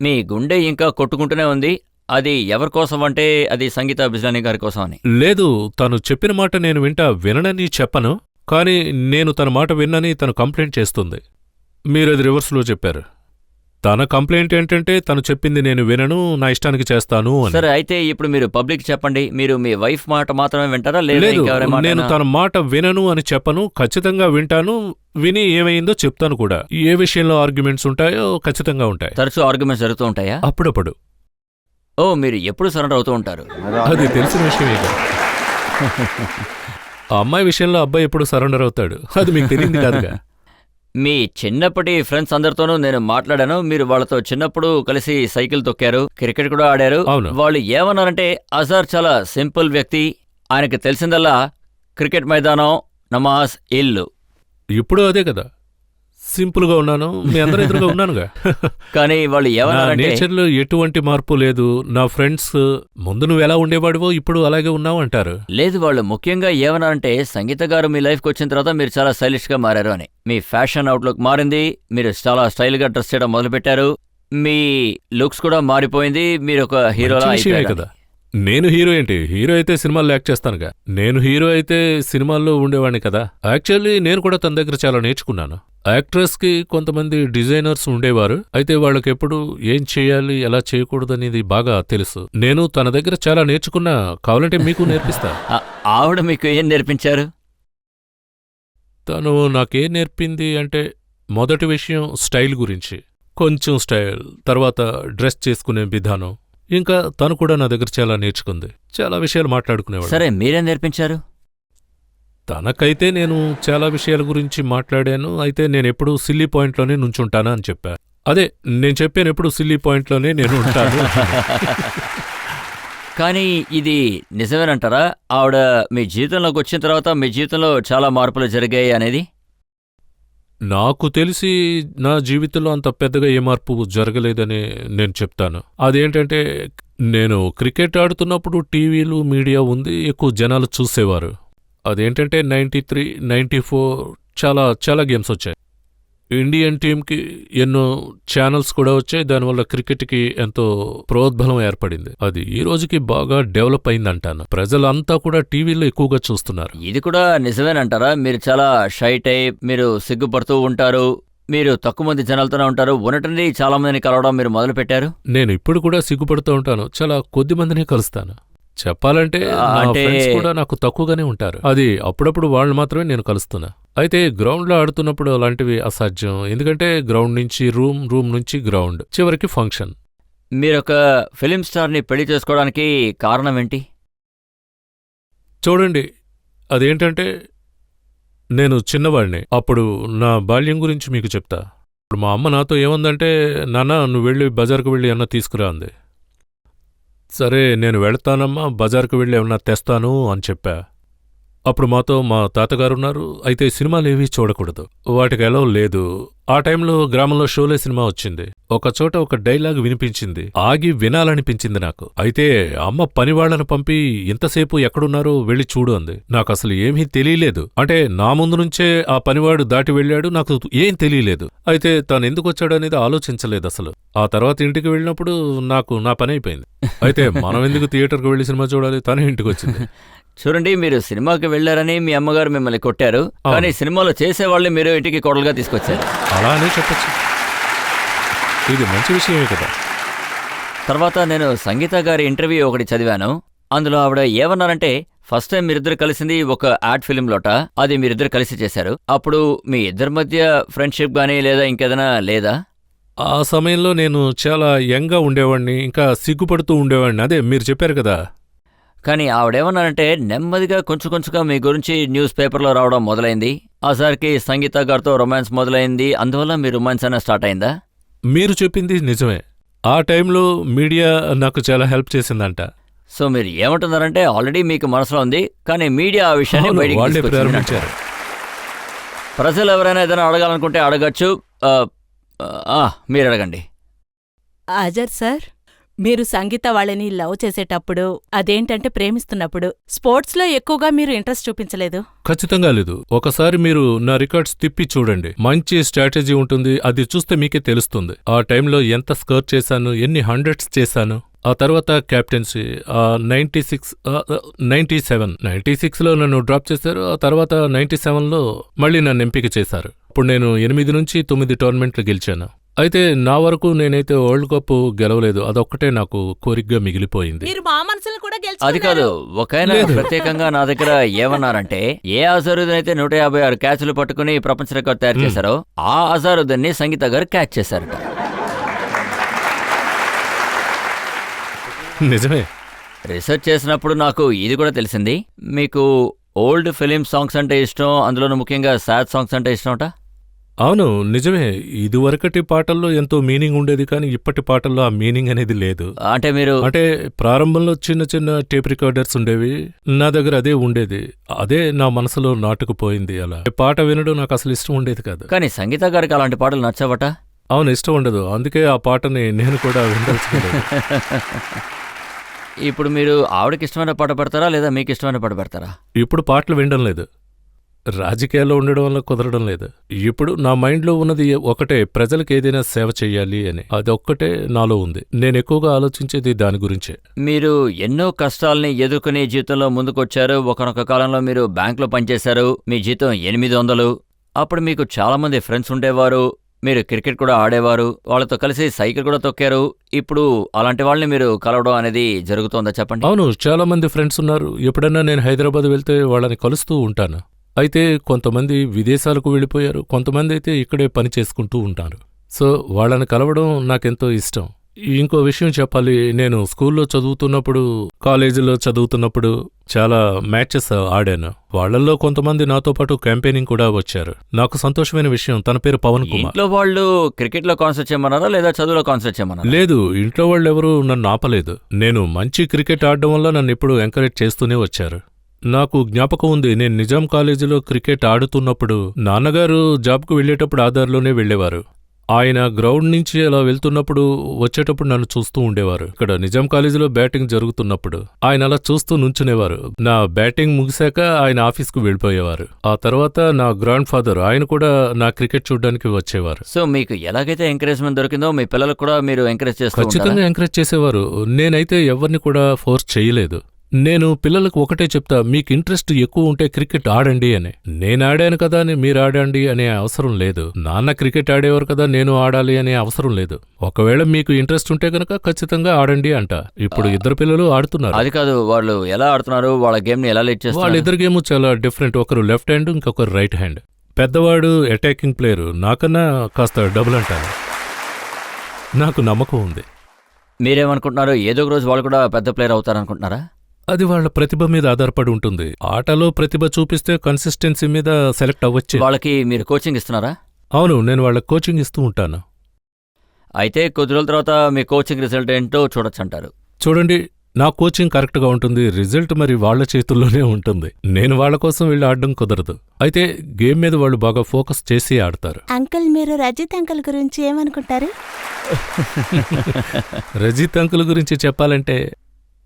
మీ గుండె ఇంకా కొట్టుకుంటూనే ఉంది. అది ఎవరి కోసం అంటే అది సంగీత బిజ్లానీ గారి కోసం అని. లేదు, తను చెప్పిన మాట నేను విననని చెప్పను, కానీ నేను తన మాట విన్నని తను కంప్లైంట్ చేస్తుంది. మీరది రివర్స్లో చెప్పారు. తన కంప్లైంట్ ఏంటంటే తను చెప్పింది నేను వినను, నా ఇష్టానికి చేస్తాను అని. సరే, అయితే ఇప్పుడు మీరు పబ్లిక్ చెప్పండి, మీరు మీ వైఫ్ మాట మాత్రమే వింటారా లేదా లేదు, ఇంకెవరి మాట? నేను తన మాట వినను అని చెప్పను, ఖచ్చితంగా వింటాను. విని ఏమైందో చెప్తాను కూడా. ఏ విషయంలో ఆర్గ్యుమెంట్స్ ఉంటాయో ఖచ్చితంగా ఉంటాయి. తరచూ ఆర్గ్యుమెంట్స్ జరుగుతూ ఉంటాయా? అప్పుడప్పుడు. ఓ, మీరు ఎప్పుడు సరెండర్ అవుతూ ఉంటారు? అది తెలిసిన విషయమే కదా. ఆ అమ్మాయి విషయంలో అబ్బాయి ఎప్పుడు సరెండర్ అవుతాడు, అది మీకు తెలియంది కాదుగా. మీ చిన్నప్పటి ఫ్రెండ్స్ అందరితోనూ నేను మాట్లాడాను. మీరు వాళ్ళతో చిన్నప్పుడు కలిసి సైకిల్ తొక్కారు, క్రికెట్ కూడా ఆడారు. అవును. వాళ్ళు ఏమన్నారంటే అజార్ చాలా సింపుల్ వ్యక్తి, ఆయనకి తెలిసిందల్లా క్రికెట్ మైదానం, నమాజ్, ఇల్లు. ఇప్పుడు అదే కదా, సింపుల్ గా ఉన్నాను, మీ అందరూ ఎదురుగా ఉన్నానుగా. కానీ వాళ్ళు నా ఏమన్నారంటే నేచర్లో ఎటువంటి మార్పు లేదు. నా ఫ్రెండ్స్ ముందు నువ్వు ఎలా ఉండేవాడివో ఇప్పుడు అలాగే ఉన్నావు అంటారు. లేదు, వాళ్ళు ముఖ్యంగా ఏమన్నారంటే సంగీత గారు మీ లైఫ్కి వచ్చిన తర్వాత మీరు చాలా స్టైలిష్ గా మారారు అని. మీ ఫ్యాషన్ అవుట్లుక్ మారింది, మీరు చాలా స్టైల్ గా డ్రెస్ చేయడం మొదలుపెట్టారు, మీ లుక్స్ కూడా మారిపోయింది, మీరు ఒక హీరోలా మంచి విషయమే అయిపోయారు. కదా. నేను హీరో ఏంటి? హీరో అయితే సినిమాల్లో యాక్ట్ చేస్తానుగా. నేను హీరో అయితే సినిమాల్లో ఉండేవాడిని కదా. యాక్చువల్లీ నేను కూడా తన దగ్గర చాలా నేర్చుకున్నాను. యాక్ట్రెస్ కి కొంతమంది డిజైనర్స్ ఉండేవారు. అయితే వాళ్ళకెప్పుడు ఏం చేయాలి, ఎలా చేయకూడదు అనేది బాగా తెలుసు. నేను తన దగ్గర చాలా నేర్చుకున్నా, కావాలంటే మీకు నేర్పిస్తా. ఆవిడ మీకు ఏం నేర్పించారు? తను నాకేం నేర్పింది అంటే, మొదటి విషయం స్టైల్ గురించి, కొంచెం స్టైల్, తర్వాత డ్రెస్ చేసుకునే విధానం. ఇంకా తను కూడా నా దగ్గర చాలా నేర్చుకుంది. చాలా విషయాలు మాట్లాడుకునేవాడు. సరే, మీరేం నేర్పించారు? తనకైతే నేను చాలా విషయాల గురించి మాట్లాడాను. అయితే నేనెప్పుడూ సిల్లీ పాయింట్లోనే నుంచుంటానా అని చెప్పా. అదే నేను చెప్పాను, ఎప్పుడు సిల్లీ పాయింట్లోనే నేను ఉంటాను. కానీ ఇది నిజమేనంటారా? ఆవిడ మీ జీవితంలోకి వచ్చిన తర్వాత మీ జీవితంలో చాలా మార్పులు జరిగాయి అనేది? నాకు తెలిసి నా జీవితంలో అంత పెద్దగా ఏ మార్పు జరగలేదని నేను చెప్తాను. అదేంటంటే, నేను క్రికెట్ ఆడుతున్నప్పుడు టీవీలు, మీడియా ఉంది, ఎక్కువ జనాలు చూసేవారు. అదేంటంటే 93, 94 చాలా చాలా గేమ్స్ వచ్చాయి. ఇండియన్ టీంకి ఎన్నో ఛానల్స్ కూడా వచ్చాయి. దానివల్ల క్రికెట్కి ఎంతో ప్రోద్బలం ఏర్పడింది. అది ఈ రోజుకి బాగా డెవలప్ అయిందంటాను. ప్రజలంతా కూడా టీవీలో ఎక్కువగా చూస్తున్నారు. ఇది కూడా నిజమేనంటారా? మీరు చాలా షై టైప్, మీరు సిగ్గుపడుతూ ఉంటారు, మీరు తక్కువ మంది జనాలతోనే ఉంటారు, ఉన్నటువంటి చాలా మందిని కలవడం మీరు మొదలు పెట్టారు. నేను ఇప్పుడు కూడా సిగ్గుపడుతూ ఉంటాను, చాలా కొద్ది మందినే కలుస్తాను. చెప్పాలంటే నా ఫ్రెండ్స్ కూడా నాకు తక్కువగానే ఉంటారు. అది అప్పుడప్పుడు వాళ్ళు మాత్రమే నేను కలుస్తున్నా. అయితే గ్రౌండ్లో ఆడుతున్నప్పుడు అలాంటివి అసాధ్యం. ఎందుకంటే గ్రౌండ్ నుంచి రూమ్, రూమ్ నుంచి గ్రౌండ్, చివరికి ఫంక్షన్. మీరొక ఫిలిం స్టార్ని పెళ్లి చేసుకోవడానికి కారణం ఏంటి? చూడండి, అదేంటంటే నేను చిన్నవాడిని. అప్పుడు నా బాల్యం గురించి మీకు చెప్తా. ఇప్పుడు మా అమ్మ నాతో ఏమందంటే, నాన్న నువ్వు వెళ్ళి బజార్కు వెళ్ళి ఏమన్నా తీసుకురా అంది. సరే నేను వెళతానమ్మా, బజార్కు వెళ్ళి ఏమన్నా తెస్తాను అని చెప్పా. అప్పుడు మాతో మా తాతగారున్నారు. అయితే సినిమాలేవీ చూడకూడదు, వాటికి ఎలా లేదు. ఆ టైంలో గ్రామంలో షోలే సినిమా వచ్చింది. ఒకచోట ఒక డైలాగ్ వినిపించింది, ఆగి వినాలనిపించింది నాకు. అయితే అమ్మ పనివాళ్లను పంపి ఇంతసేపు ఎక్కడున్నారో వెళ్ళి చూడు అంది. నాకసలు ఏమీ తెలియలేదు. అంటే నా ముందు నుంచే ఆ పనివాడు దాటి వెళ్ళాడు, నాకు ఏం తెలియలేదు. అయితే తను ఎందుకొచ్చాడు అనేది ఆలోచించలేదు అసలు. ఆ తర్వాత ఇంటికి వెళ్ళినప్పుడు నాకు నా పని అయిపోయింది. అయితే మనం ఎందుకు థియేటర్కి వెళ్ళి సినిమా చూడాలి, తనే ఇంటికి వచ్చింది. చూడండి, మీరు సినిమాకి వెళ్లారని మీ అమ్మగారు మిమ్మల్ని కొట్టారు, కానీ సినిమాలో చేసేవాళ్ళని మీరు ఇంటికి కోడలుగా తీసుకొచ్చారు. అలానే చెప్పచ్చు. ఇది మంచి విషయమే కదా. తర్వాత నేను సంగీత గారి ఇంటర్వ్యూ ఒకటి చదివాను. అందులో ఆవిడ ఏమన్నారంటే, ఫస్ట్ టైం మీరిద్దరు కలిసింది ఒక యాడ్ ఫిలింలోట, అది మీరిద్దరు కలిసి చేశారు. అప్పుడు మీ ఇద్దరి మధ్య ఫ్రెండ్షిప్ గానీ లేదా ఇంకేదైనా లేదా? ఆ సమయంలో నేను చాలా యంగ్గా ఉండేవాడిని, ఇంకా సిగ్గుపడుతూ ఉండేవాడిని. అదే మీరు చెప్పారు కదా. కానీ ఆవిడేమన్నారంటే నెమ్మదిగా కొంచెంగా మీ గురించి న్యూస్ పేపర్లో రావడం మొదలైంది. ఆసారికి సంగీత గారితో రొమాన్స్ మొదలైంది. అందువల్ల మీ రొమాన్స్ అయినా స్టార్ట్ అయిందా? మీరు చెప్పింది నిజమే. ఆ టైంలో మీడియా నాకు చాలా హెల్ప్ చేసిందంట. సో మీరు ఏమంటున్నారంటే ఆల్రెడీ మీకు మనసులో ఉంది, కానీ మీడియా ఆ విషయాన్ని అవును, బయటికి వాళ్ళే తీసుకొచ్చింది ప్రారంభించారు. అంటారు. ప్రజలు ఎవరైనా ఏదైనా అడగాలనుకుంటే అడగచ్చు. మీరు అడగండి. అజర్ సార్, మీరు సంగీత వాళ్ళని లవ్ చేసేటప్పుడు, అదేంటంటే ప్రేమిస్తున్నప్పుడు, స్పోర్ట్స్లో ఎక్కువగా మీరు ఇంట్రెస్ట్ చూపించలేదు. ఖచ్చితంగా లేదు. ఒకసారి మీరు నా రికార్డ్స్ తిప్పి చూడండి. మంచి స్ట్రాటజీ ఉంటుంది, అది చూస్తే మీకే తెలుస్తుంది. ఆ టైంలో ఎంత స్కోర్ చేశాను, ఎన్ని హండ్రెడ్స్ చేశాను. ఆ తర్వాత క్యాప్టెన్సీ 96లో నన్ను డ్రాప్ చేశారు. ఆ తర్వాత 97లో మళ్ళీ నన్ను ఎంపిక చేశారు. ఇప్పుడు నేను 8 నుంచి 9 టోర్నమెంట్లు గెలిచాను. అయితే నా వరకు నేనైతే వరల్డ్ కప్ గెలవలేదు. అదొక్కటే నాకు కోరికగా మిగిలిపోయింది. మీరు మా మనసులను కూడా అది కాదు, ఒకైనా లేదు. ప్రత్యేకంగా నా దగ్గర ఏమన్నారంటే ఏ అజరుద్దీన్ అయితే 156 క్యాచ్లు పట్టుకుని ప్రపంచ రికార్డ్ తయారు చేశారో ఆ అజరుద్దీన్ ని సంగీత గారు క్యాచ్ చేశారట. నిజమే. రీసెర్చ్ చేసినప్పుడు నాకు ఇది కూడా తెలిసింది, మీకు ఓల్డ్ ఫిలిం సాంగ్స్ అంటే ఇష్టం, అందులోనూ ముఖ్యంగా సాడ్ సాంగ్స్ అంటే ఇష్టం. అవును, నిజమే. ఇదివరకటి పాటల్లో ఎంతో మీనింగ్ ఉండేది, కానీ ఇప్పటి పాటల్లో ఆ మీనింగ్ అనేది లేదు. అంటే మీరు అంటే ప్రారంభంలో చిన్న చిన్న టేప్ రికార్డర్స్ ఉండేవి, నా దగ్గర అదే ఉండేది. అదే నా మనసులో నాటుకుపోయింది. అలా పాట వినడం నాకు అసలు ఇష్టం ఉండేది కాదు. కానీ సంగీత గారికి అలాంటి పాటలు నచ్చవట. అవును, ఇష్టం ఉండదు. అందుకే ఆ పాటని నేను కూడా వినదలుచుకోలేదు. ఇప్పుడు మీరు ఆవిడకి ఇష్టమైన పాట పెడతారా లేదా మీకు ఇష్టమైన పాట పెడతారా? ఇప్పుడు పాటలు వినడం లేదు. రాజకీయాల్లో ఉండడం వల్ల కుదరడం లేదు. ఇప్పుడు నా మైండ్లో ఉన్నది ఒకటే, ప్రజలకు ఏదైనా సేవ చెయ్యాలి అని. అదొక్కటే నాలో ఉంది. నేను ఎక్కువగా ఆలోచించేది దాని గురించే. మీరు ఎన్నో కష్టాల్ని ఎదుర్కొని జీవితంలో ముందుకొచ్చారు. ఒకనొక కాలంలో మీరు బ్యాంకులో పనిచేశారు, మీ జీతం 800. అప్పుడు మీకు చాలా మంది ఫ్రెండ్స్ ఉండేవారు, మీరు క్రికెట్ కూడా ఆడేవారు, వాళ్ళతో కలిసి సైకిల్ కూడా తొక్కారు. ఇప్పుడు అలాంటి వాళ్ళని మీరు కలవడం అనేది జరుగుతోందా చెప్పండి? అవును, చాలా మంది ఫ్రెండ్స్ ఉన్నారు. ఎప్పుడన్నా నేను హైదరాబాద్ వెళ్తే వాళ్ళని కలుస్తూ ఉంటాను. అయితే కొంతమంది విదేశాలకు వెళ్ళిపోయారు, కొంతమంది అయితే ఇక్కడే పని చేసుకుంటూ ఉంటారు. సో వాళ్ళని కలవడం నాకెంతో ఇష్టం. ఇంకో విషయం చెప్పాలి, నేను స్కూల్లో చదువుతున్నప్పుడు, కాలేజీలో చదువుతున్నప్పుడు చాలా మ్యాచెస్ ఆడాను. వాళ్ళల్లో కొంతమంది నాతో పాటు క్యాంపెయినింగ్ కూడా వచ్చారు. నాకు సంతోషమైన విషయం, తన పేరు పవన్ కుమార్. ఇంట్లో వాళ్ళు క్రికెట్ లో కాన్సన్ట్రేట్ చేయమన్నారా లేదా చదువులో కాన్సన్ట్రేట్ చేయమన్నారా? లేదు, ఇంట్లో వాళ్ళెవరూ నన్ను ఆపలేదు. నేను మంచి క్రికెట్ ఆడడం వల్ల నన్ను ఎప్పుడూ ఎంకరేజ్ చేస్తూనే వచ్చారు. నాకు జ్ఞాపకం ఉంది, నేను నిజాం కాలేజీలో క్రికెట్ ఆడుతున్నప్పుడు నాన్నగారు జాబ్కు వెళ్లేటప్పుడు ఆ దారిలోనే వెళ్లేవారు. ఆయన గ్రౌండ్ నుంచి అలా వెళ్తున్నప్పుడు వచ్చేటప్పుడు నన్ను చూస్తూ ఉండేవారు. ఇక్కడ నిజాం కాలేజీలో బ్యాటింగ్ జరుగుతున్నప్పుడు ఆయన అలా చూస్తూ నుంచునేవారు. నా బ్యాటింగ్ ముగిశాక ఆయన ఆఫీస్కు వెళ్ళిపోయేవారు. ఆ తర్వాత నా గ్రాండ్ ఫాదర్, ఆయన కూడా నా క్రికెట్ చూడడానికి వచ్చేవారు. సో మీకు ఎలాగైతే ఎంకరేజ్మెంట్ దొరికిందో మీ పిల్లలకు కూడా మీరు ఎంకరేజ్ చేస్తూ ఖచ్చితంగా ఎంకరేజ్ చేసేవారు. నేనైతే ఎవరిని కూడా ఫోర్స్ చేయలేదు. నేను పిల్లలకు ఒకటే చెప్తా, మీకు ఇంట్రెస్ట్ ఎక్కువ ఉంటే క్రికెట్ ఆడండి అని. నేను ఆడాను కదా అని మీరు ఆడండి అనే అవసరం లేదు. నాన్న క్రికెట్ ఆడేవారు కదా నేను ఆడాలి అనే అవసరం లేదు. ఒకవేళ మీకు ఇంట్రెస్ట్ ఉంటే గనక ఖచ్చితంగా ఆడండి అంట. ఇప్పుడు ఇద్దరు పిల్లలు ఆడుతున్నారు. అది కాదు, వాళ్ళు ఎలా ఆడుతున్నారు, వాళ్ళ గేమ్ ని ఎలా లీడ్ చేస్తారు? వాళ్ళిద్దరు గేమ్ చాలా డిఫరెంట్. ఒకరు లెఫ్ట్ హ్యాండ్, ఇంకొకరు రైట్ హ్యాండ్. పెద్దవాడు అటాకింగ్ ప్లేయరు, నాకన్నా కాస్త డబుల్ అంటారు. నాకు నమ్మకం ఉంది. మీరేమనుకుంటున్నారు, ఏదో ఒక రోజు వాళ్ళు కూడా పెద్ద ప్లేయర్ అవుతారనుకుంటున్నారా? అది వాళ్ళ ప్రతిభ మీద ఆధారపడి ఉంటుంది. ఆటలో ప్రతిభ చూపిస్తే కన్సిస్టెన్సీ మీద సెలెక్ట్ అవ్వచ్చు. వాళ్ళకి మీరు కోచింగ్ ఇస్తున్నారా? అవును, నేను వాళ్ళకి కోచింగ్ ఇస్తూ ఉంటాను. అయితే కొద్ది రోజుల తర్వాత మీ కోచింగ్ రిజల్ట్ ఏంటో చూడొచ్చంటారు. చూడండి, నా కోచింగ్ కరెక్ట్గా ఉంటుంది, రిజల్ట్ మరి వాళ్ళ చేతుల్లోనే ఉంటుంది. నేను వాళ్ళ కోసం వెళ్ళి ఆడడం కుదరదు. అయితే గేమ్ మీద వాళ్ళు బాగా ఫోకస్ చేసి ఆడతారు. అంకుల్, మీరు రజిత్ అంకుల్ గురించి ఏమనుకుంటారు? రజిత్ అంకుల్ గురించి చెప్పాలంటే,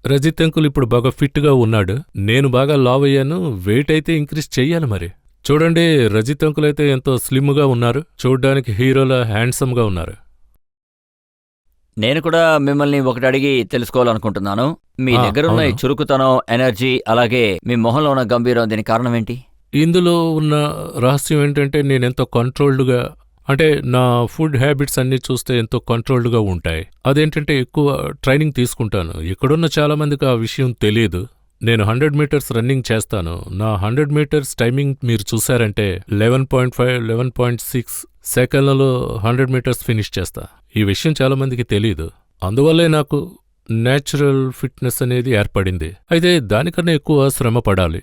రజిత్ అంకుల్ ఇప్పుడు బాగా ఫిట్గా ఉన్నాడు. నేను బాగా లావ్ అయ్యాను. వెయిట్ అయితే ఇంక్రీజ్ చెయ్యాలి మరి. చూడండి, రజిత్ అంకుల్ అయితే ఎంతో స్లిమ్గా ఉన్నారు, చూడ్డానికి హీరోలా హ్యాండ్సమ్గా ఉన్నారు. నేను కూడా మిమ్మల్ని ఒకటి అడిగి తెలుసుకోవాలనుకుంటున్నాను. మీ దగ్గరున్న ఈ అవును. చురుకుతనం, ఎనర్జీ, అలాగే మీ మొహంలో ఉన్న గంభీరం, దీనికి కారణం ఏంటి? ఇందులో ఉన్న రహస్యం ఏంటంటే, నేనెంతో కంట్రోల్డ్గా, అంటే నా ఫుడ్ హ్యాబిట్స్ అన్నీ చూస్తే ఎంతో కంట్రోల్డ్గా ఉంటాయి. అదేంటంటే ఎక్కువ ట్రైనింగ్ తీసుకుంటాను. ఇక్కడున్న చాలామందికి ఆ విషయం తెలియదు. నేను 100 మీటర్స్ రన్నింగ్ చేస్తాను. నా 100 మీటర్స్ టైమింగ్ మీరు చూశారంటే 11.5, 11.6 సెకన్లలో 100 మీటర్స్ ఫినిష్ చేస్తా. ఈ విషయం చాలా మందికి తెలీదు. అందువల్లే నాకు నేచురల్ ఫిట్నెస్ అనేది ఏర్పడింది. అయితే దానికన్నా ఎక్కువ శ్రమ పడాలి.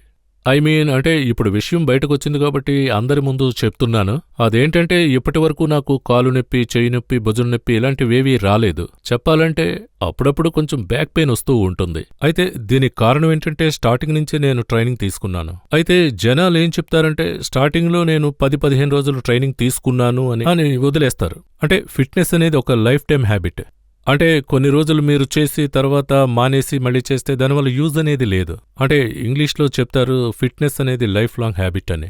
అంటే ఇప్పుడు విషయం బయటకొచ్చింది కాబట్టి అందరి ముందు చెప్తున్నాను. అదేంటంటే ఇప్పటి వరకు నాకు కాలు నొప్పి, చెయ్యి నొప్పి, భుజం నొప్పి ఇలాంటివేవీ రాలేదు. చెప్పాలంటే అప్పుడప్పుడు కొంచెం బ్యాక్ పెయిన్ వస్తూ ఉంటుంది. అయితే దీనికి కారణం ఏంటంటే స్టార్టింగ్ నుంచే నేను ట్రైనింగ్ తీసుకున్నాను. అయితే జనాలు ఏం చెప్తారంటే స్టార్టింగ్లో నేను 10-15 రోజులు ట్రైనింగ్ తీసుకున్నాను అని వదిలేస్తారు. అంటే ఫిట్నెస్ అనేది ఒక లైఫ్ టైం హ్యాబిట్. అంటే కొన్ని రోజులు మీరు చేసి తర్వాత మానేసి మళ్ళీ చేస్తే దానివల్ల యూజ్ అనేది లేదు. అంటే ఇంగ్లీష్లో చెప్తారు ఫిట్నెస్ అనేది లైఫ్ లాంగ్ హ్యాబిట్ అని.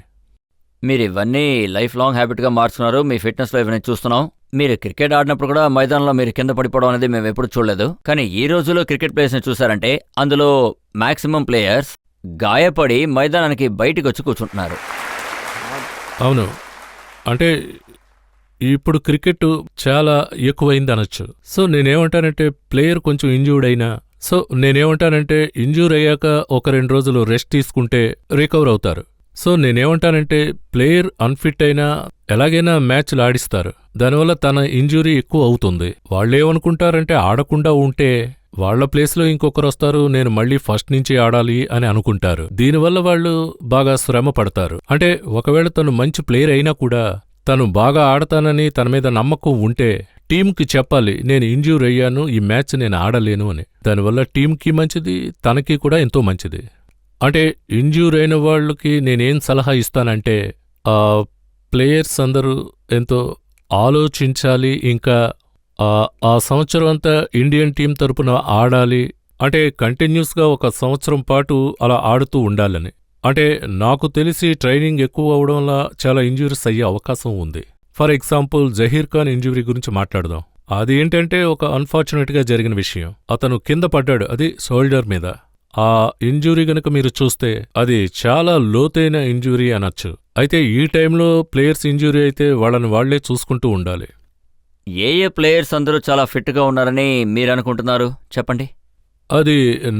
మీరు ఇవన్నీ లైఫ్ లాంగ్ హ్యాబిట్గా మార్చుకున్నారు. మీ ఫిట్నెస్లో ఇవన్నీ చూస్తున్నాం. మీరు క్రికెట్ ఆడినప్పుడు కూడా మైదానంలో మీరు కింద పడిపోవడం అనేది మేము ఎప్పుడు చూడలేదు. కానీ ఈ రోజులో క్రికెట్ ప్లేయర్స్ని చూసారంటే అందులో మాక్సిమం ప్లేయర్స్ గాయపడి మైదానానికి బయటికి వచ్చి కూర్చుంటున్నారు. అవును, అంటే ఇప్పుడు క్రికెట్ చాలా ఎక్కువైంది అనొచ్చు. సో నేనేమంటానంటే ప్లేయర్ కొంచెం ఇంజ్యూర్డ్ అయినా, ఇంజ్యూర్ అయ్యాక 1-2 రోజులు రెస్ట్ తీసుకుంటే రికవర్ అవుతారు. సో నేనేమంటానంటే ప్లేయర్ అన్ఫిట్ అయినా ఎలాగైనా మ్యాచ్లు ఆడిస్తారు. దానివల్ల తన ఇంజ్యూరీ ఎక్కువ అవుతుంది. వాళ్ళేమనుకుంటారంటే ఆడకుండా ఉంటే వాళ్ల ప్లేస్లో ఇంకొకరు వస్తారు, నేను మళ్ళీ ఫస్ట్ నుంచి ఆడాలి అని అనుకుంటారు. దీనివల్ల వాళ్ళు బాగా శ్రమ పడతారు. అంటే ఒకవేళ తను మంచి ప్లేయర్ అయినా కూడా తను బాగా ఆడతానని తన మీద నమ్మకం ఉంటే టీంకి చెప్పాలి, నేను ఇంజ్యూర్ అయ్యాను, ఈ మ్యాచ్ నేను ఆడలేను అని. దానివల్ల టీంకి మంచిది, తనకి కూడా ఎంతో మంచిది. అంటే ఇంజ్యూర్ అయిన వాళ్ళకి నేనేం సలహా ఇస్తానంటే ప్లేయర్స్ అందరూ ఎంతో ఆలోచించాలి. ఇంకా ఆ సంవత్సరం అంతా ఇండియన్ టీం తరపున ఆడాలి. అంటే కంటిన్యూస్గా 1 సంవత్సరం పాటు అలా ఆడుతూ ఉండాలని. అంటే నాకు తెలిసి ట్రైనింగ్ ఎక్కువ అవడం వల్ల చాలా ఇంజ్యూరీస్ అయ్యే అవకాశం ఉంది. For example Zaheer Khan injury గురించి మాట్లాడదాం. అది ఏంటంటే ఒక అన్ఫార్చునేట్గా జరిగిన విషయం. అతను కింద పడ్డాడు, అది షోల్డర్ మీద. ఆ ఇంజ్యూరీ గనక మీరు చూస్తే అది చాలా లోతైన ఇంజ్యూరీ అనొచ్చు. అయితే ఈ టైంలో ప్లేయర్స్ ఇంజ్యూరీ అయితే వాళ్ళని వాళ్లే చూసుకుంటూ ఉండాలి. ఏ ప్లేయర్స్ అందరూ చాలా ఫిట్గా ఉన్నారని మీరు అనుకుంటున్నారు చెప్పండి. అది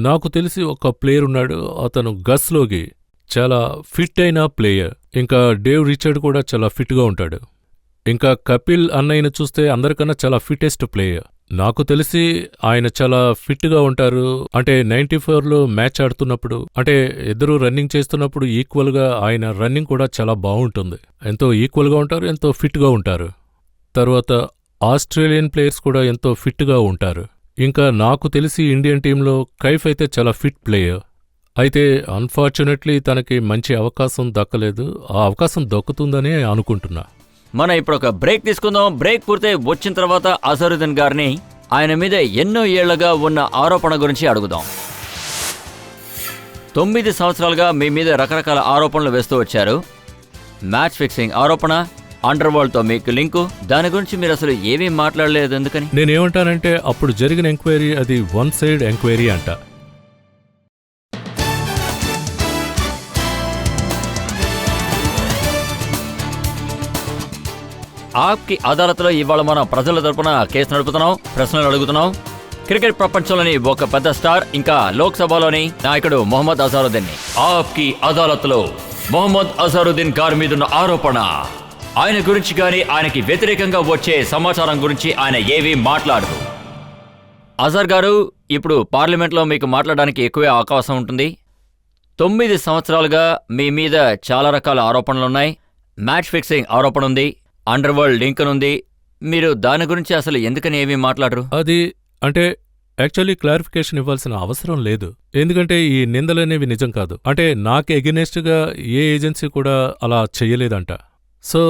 నాకు తెలిసి ఒక ప్లేయర్ ఉన్నాడు, అతను గస్లోగి, చాలా ఫిట్ అయిన ప్లేయర్. ఇంకా డేవ్ రిచర్డ్ కూడా చాలా ఫిట్గా ఉంటాడు. ఇంకా కపిల్ అన్నయ్యను చూస్తే అందరికన్నా చాలా ఫిటెస్ట్ ప్లేయర్. నాకు తెలిసి ఆయన చాలా ఫిట్గా ఉంటారు. అంటే 94లో మ్యాచ్ ఆడుతున్నప్పుడు, అంటే ఇద్దరు రన్నింగ్ చేస్తున్నప్పుడు ఈక్వల్గా ఆయన రన్నింగ్ కూడా చాలా బాగుంటుంది. ఎంతో ఈక్వల్గా ఉంటారు, ఎంతో ఫిట్గా ఉంటారు. తర్వాత ఆస్ట్రేలియన్ ప్లేయర్స్ కూడా ఎంతో ఫిట్గా ఉంటారు. ఇంకా నాకు తెలిసి ఇండియన్ టీంలో కైఫ్ అయితే చాలా ఫిట్ ప్లేయర్. అయితే అన్ఫార్చునేట్లీ తనకి మంచి అవకాశం దక్కలేదు. ఆ అవకాశం దక్కుతుందనే అనుకుంటున్నా. మనం ఇప్పుడు ఒక బ్రేక్ తీసుకుందాం. బ్రేక్ పూర్తయి వచ్చిన తర్వాత అజరుద్దీన్ గారిని ఆయన మీద ఎన్నో ఏళ్లుగా ఉన్న ఆరోపణ గురించి అడుగుదాం. 9 సంవత్సరాలుగా మీ మీద రకరకాల ఆరోపణలు వేస్తూ వచ్చారు. మ్యాచ్ ఫిక్సింగ్ ఆరోపణ, అండర్ వరల్డ్తో మీకు లింకు, దాని గురించి మీరు అసలు ఏమీ మాట్లాడలేదు ఎందుకని? నేనేమంటానంటే అప్పుడు జరిగిన ఎంక్వైరీ అది 1 సైడ్ ఎంక్వైరీ అంట. ఆప్కి అదాలత్లో ఇవాళ మనం ప్రజల తరపున కేసు నడుపుతున్నాం, ప్రశ్నలు అడుగుతున్నాం. క్రికెట్ ప్రపంచంలోని ఒక పెద్ద స్టార్, ఇంకా లోక్సభలోని నాయకుడు మొహమ్మద్ అజరుద్దీన్. ఆప్కి అదాలత్లో మొహమ్మద్ అజరుద్దీన్ గారి మీదున్న ఆరోపణ, ఆయన గురించి కానీ ఆయనకి వ్యతిరేకంగా వచ్చే సమాచారం గురించి ఆయన ఏవీ మాట్లాడరు. అజర్ గారు, ఇప్పుడు పార్లమెంట్లో మీకు మాట్లాడడానికి ఎక్కువే అవకాశం ఉంటుంది. 9 సంవత్సరాలుగా మీ మీద చాలా రకాల ఆరోపణలున్నాయి. మ్యాచ్ ఫిక్సింగ్ ఆరోపణ ఉంది, అండర్ వరల్డ్ లింక్ ఉంది. మీరు దాని గురించి అసలు ఎందుకని ఏమీ మాట్లాడరు? అది అంటే యాక్చువల్లీ క్లారిఫికేషన్ ఇవ్వాల్సిన అవసరం లేదు. ఎందుకంటే ఈ నిందలనేవి నిజం కాదు. అంటే నాకు ఎగెనెస్ట్గా ఏ ఏజెన్సీ కూడా అలా చెయ్యలేదంట. సో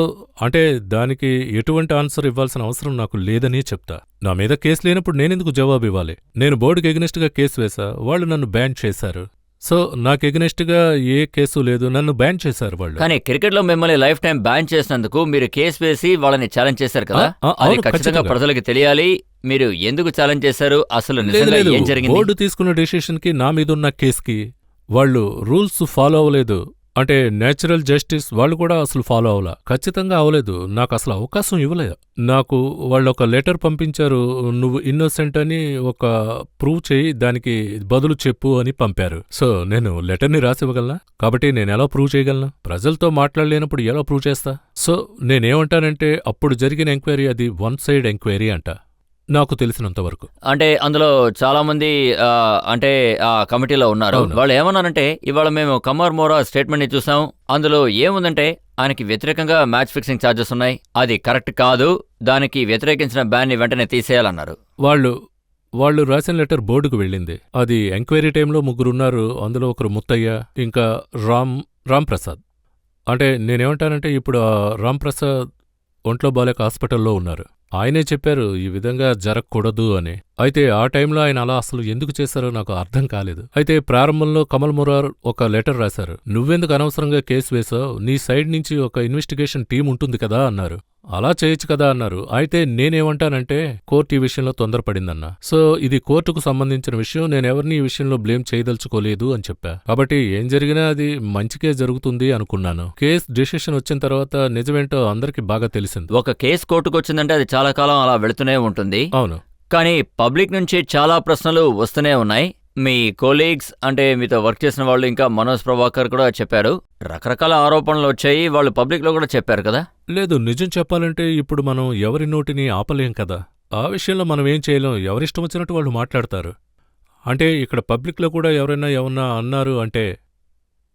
అంటే దానికి ఎటువంటి ఆన్సర్ ఇవ్వాల్సిన అవసరం నాకు లేదని చెప్తా. నా మీద కేసు లేనప్పుడు నేనెందుకు జవాబు ఇవ్వాలి? నేను బోర్డుకి ఎగెనెస్ట్గా కేసు వేశా, వాళ్ళు నన్ను బ్యాన్ చేశారు. సో నాకు ఎగెనెస్ట్గా ఏ కేసు లేదు, నన్ను బ్యాన్ చేశారు వాళ్ళు. కానీ క్రికెట్లో మిమ్మల్ని లైఫ్ టైం బ్యాన్ చేసినందుకు మీరు కేసు వేసి వాళ్ళని ఛాలెంజ్ చేశారు కదా, అది ఖచ్చితంగా ప్రజలకు తెలియాలి. మీరు ఎందుకు ఛాలెంజ్ చేశారు, అసలు నిజంగా ఏం జరిగింది? బోర్డు తీసుకున్న డెసిషన్ కి నా మీదున్న కేసుకి వాళ్ళు రూల్స్ ఫాలో అవ్వలేదు. అంటే నేచురల్ జస్టిస్ వాళ్ళు కూడా అసలు ఫాలో అవ్వలా. ఖచ్చితంగా అవ్వలేదు. నాకు అసలు అవకాశం ఇవ్వలేదు. నాకు వాళ్ళు ఒక లెటర్ పంపించారు, నువ్వు ఇన్నోసెంట్ అని ఒక ప్రూవ్ చేయి, దానికి బదులు చెప్పు అని పంపారు. సో నేను లెటర్ని రాసివ్వగలనా? కాబట్టి నేను ఎలా ప్రూవ్ చేయగలను? ప్రజలతో మాట్లాడలేనప్పుడు ఎలా ప్రూవ్ చేస్తా? సో నేనేమంటానంటే అప్పుడు జరిగిన ఎంక్వైరీ అది వన్ సైడ్ ఎంక్వైరీ అంట, నాకు తెలిసినంత వరకు. అంటే అందులో చాలా మంది అంటే ఆ కమిటీలో ఉన్నారు. అవును. వాళ్ళు ఏమన్నారంటే, ఇవాళ మేము కమర్ మోరా స్టేట్మెంట్ ని చూసాం, అందులో ఏముందంటే ఆయనకి వ్యతిరేకంగా మ్యాచ్ ఫిక్సింగ్ ఛార్జెస్ ఉన్నాయి, అది కరెక్ట్ కాదు, దానికి వ్యతిరేకించిన బ్యాన్ ని వెంటనే తీసేయాలన్నారు. వాళ్ళు రాసిన లెటర్ బోర్డుకు వెళ్ళింది. అది ఎంక్వైరీ టైంలో ముగ్గురున్నారు. అందులో ఒకరు ముత్తయ్య, ఇంకా రామ్ ప్రసాద్. అంటే నేనేమంటానంటే ఇప్పుడు ఆ రామ్ ప్రసాద్ ఒంట్లో బాలేక హాస్పిటల్లో ఉన్నారు. ఆయనే చెప్పారు ఈ విధంగా జరగకూడదు అని. అయితే ఆ టైంలో ఆయన అలా అసలు ఎందుకు చేశారో నాకు అర్థం కాలేదు. అయితే ప్రారంభంలో కమల్ మురార్ ఒక లెటర్ రాశారు, నువ్వెందుకు అనవసరంగా కేసు వేశావు, నీ సైడ్ నుంచి ఒక ఇన్వెస్టిగేషన్ టీం ఉంటుంది కదా అన్నారు. అలా చేయొచ్చు కదా అన్నారు. అయితే నేనేమంటానంటే కోర్టు ఈ విషయంలో తొందరపడిందన్నా. సో ఇది కోర్టుకు సంబంధించిన విషయం, నేనెవరిని ఈ విషయంలో బ్లేమ్ చేయదలుచుకోలేదు అని చెప్పా. కాబట్టి ఏం జరిగినా అది మంచికే జరుగుతుంది అనుకున్నాను. కేస్ డిసిషన్ వచ్చిన తర్వాత నిజమేంటో అందరికీ బాగా తెలిసింది. ఒక కేసు కోర్టుకు వచ్చిందంటే అది చాలా కాలం అలా వెళుతూనే ఉంటుంది. అవును. కానీ పబ్లిక్ నుంచి చాలా ప్రశ్నలు వస్తూనే ఉన్నాయి. మీ కోలీగ్స్ అంటే మీతో వర్క్ చేసిన వాళ్ళు, ఇంకా మనోజ్ ప్రభాకర్ కూడా చెప్పారు, రకరకాల ఆరోపణలు వచ్చాయి, వాళ్ళు పబ్లిక్ లో కూడా చెప్పారు కదా. లేదు, నిజం చెప్పాలంటే ఇప్పుడు మనం ఎవరి నోటిని ఆపలేం కదా. ఆ విషయంలో మనం ఏం చేయలేం, ఎవరిష్టం వచ్చినట్టు వాళ్ళు మాట్లాడతారు. అంటే ఇక్కడ పబ్లిక్లో కూడా ఎవరైనా ఏమన్నా అన్నారు అంటే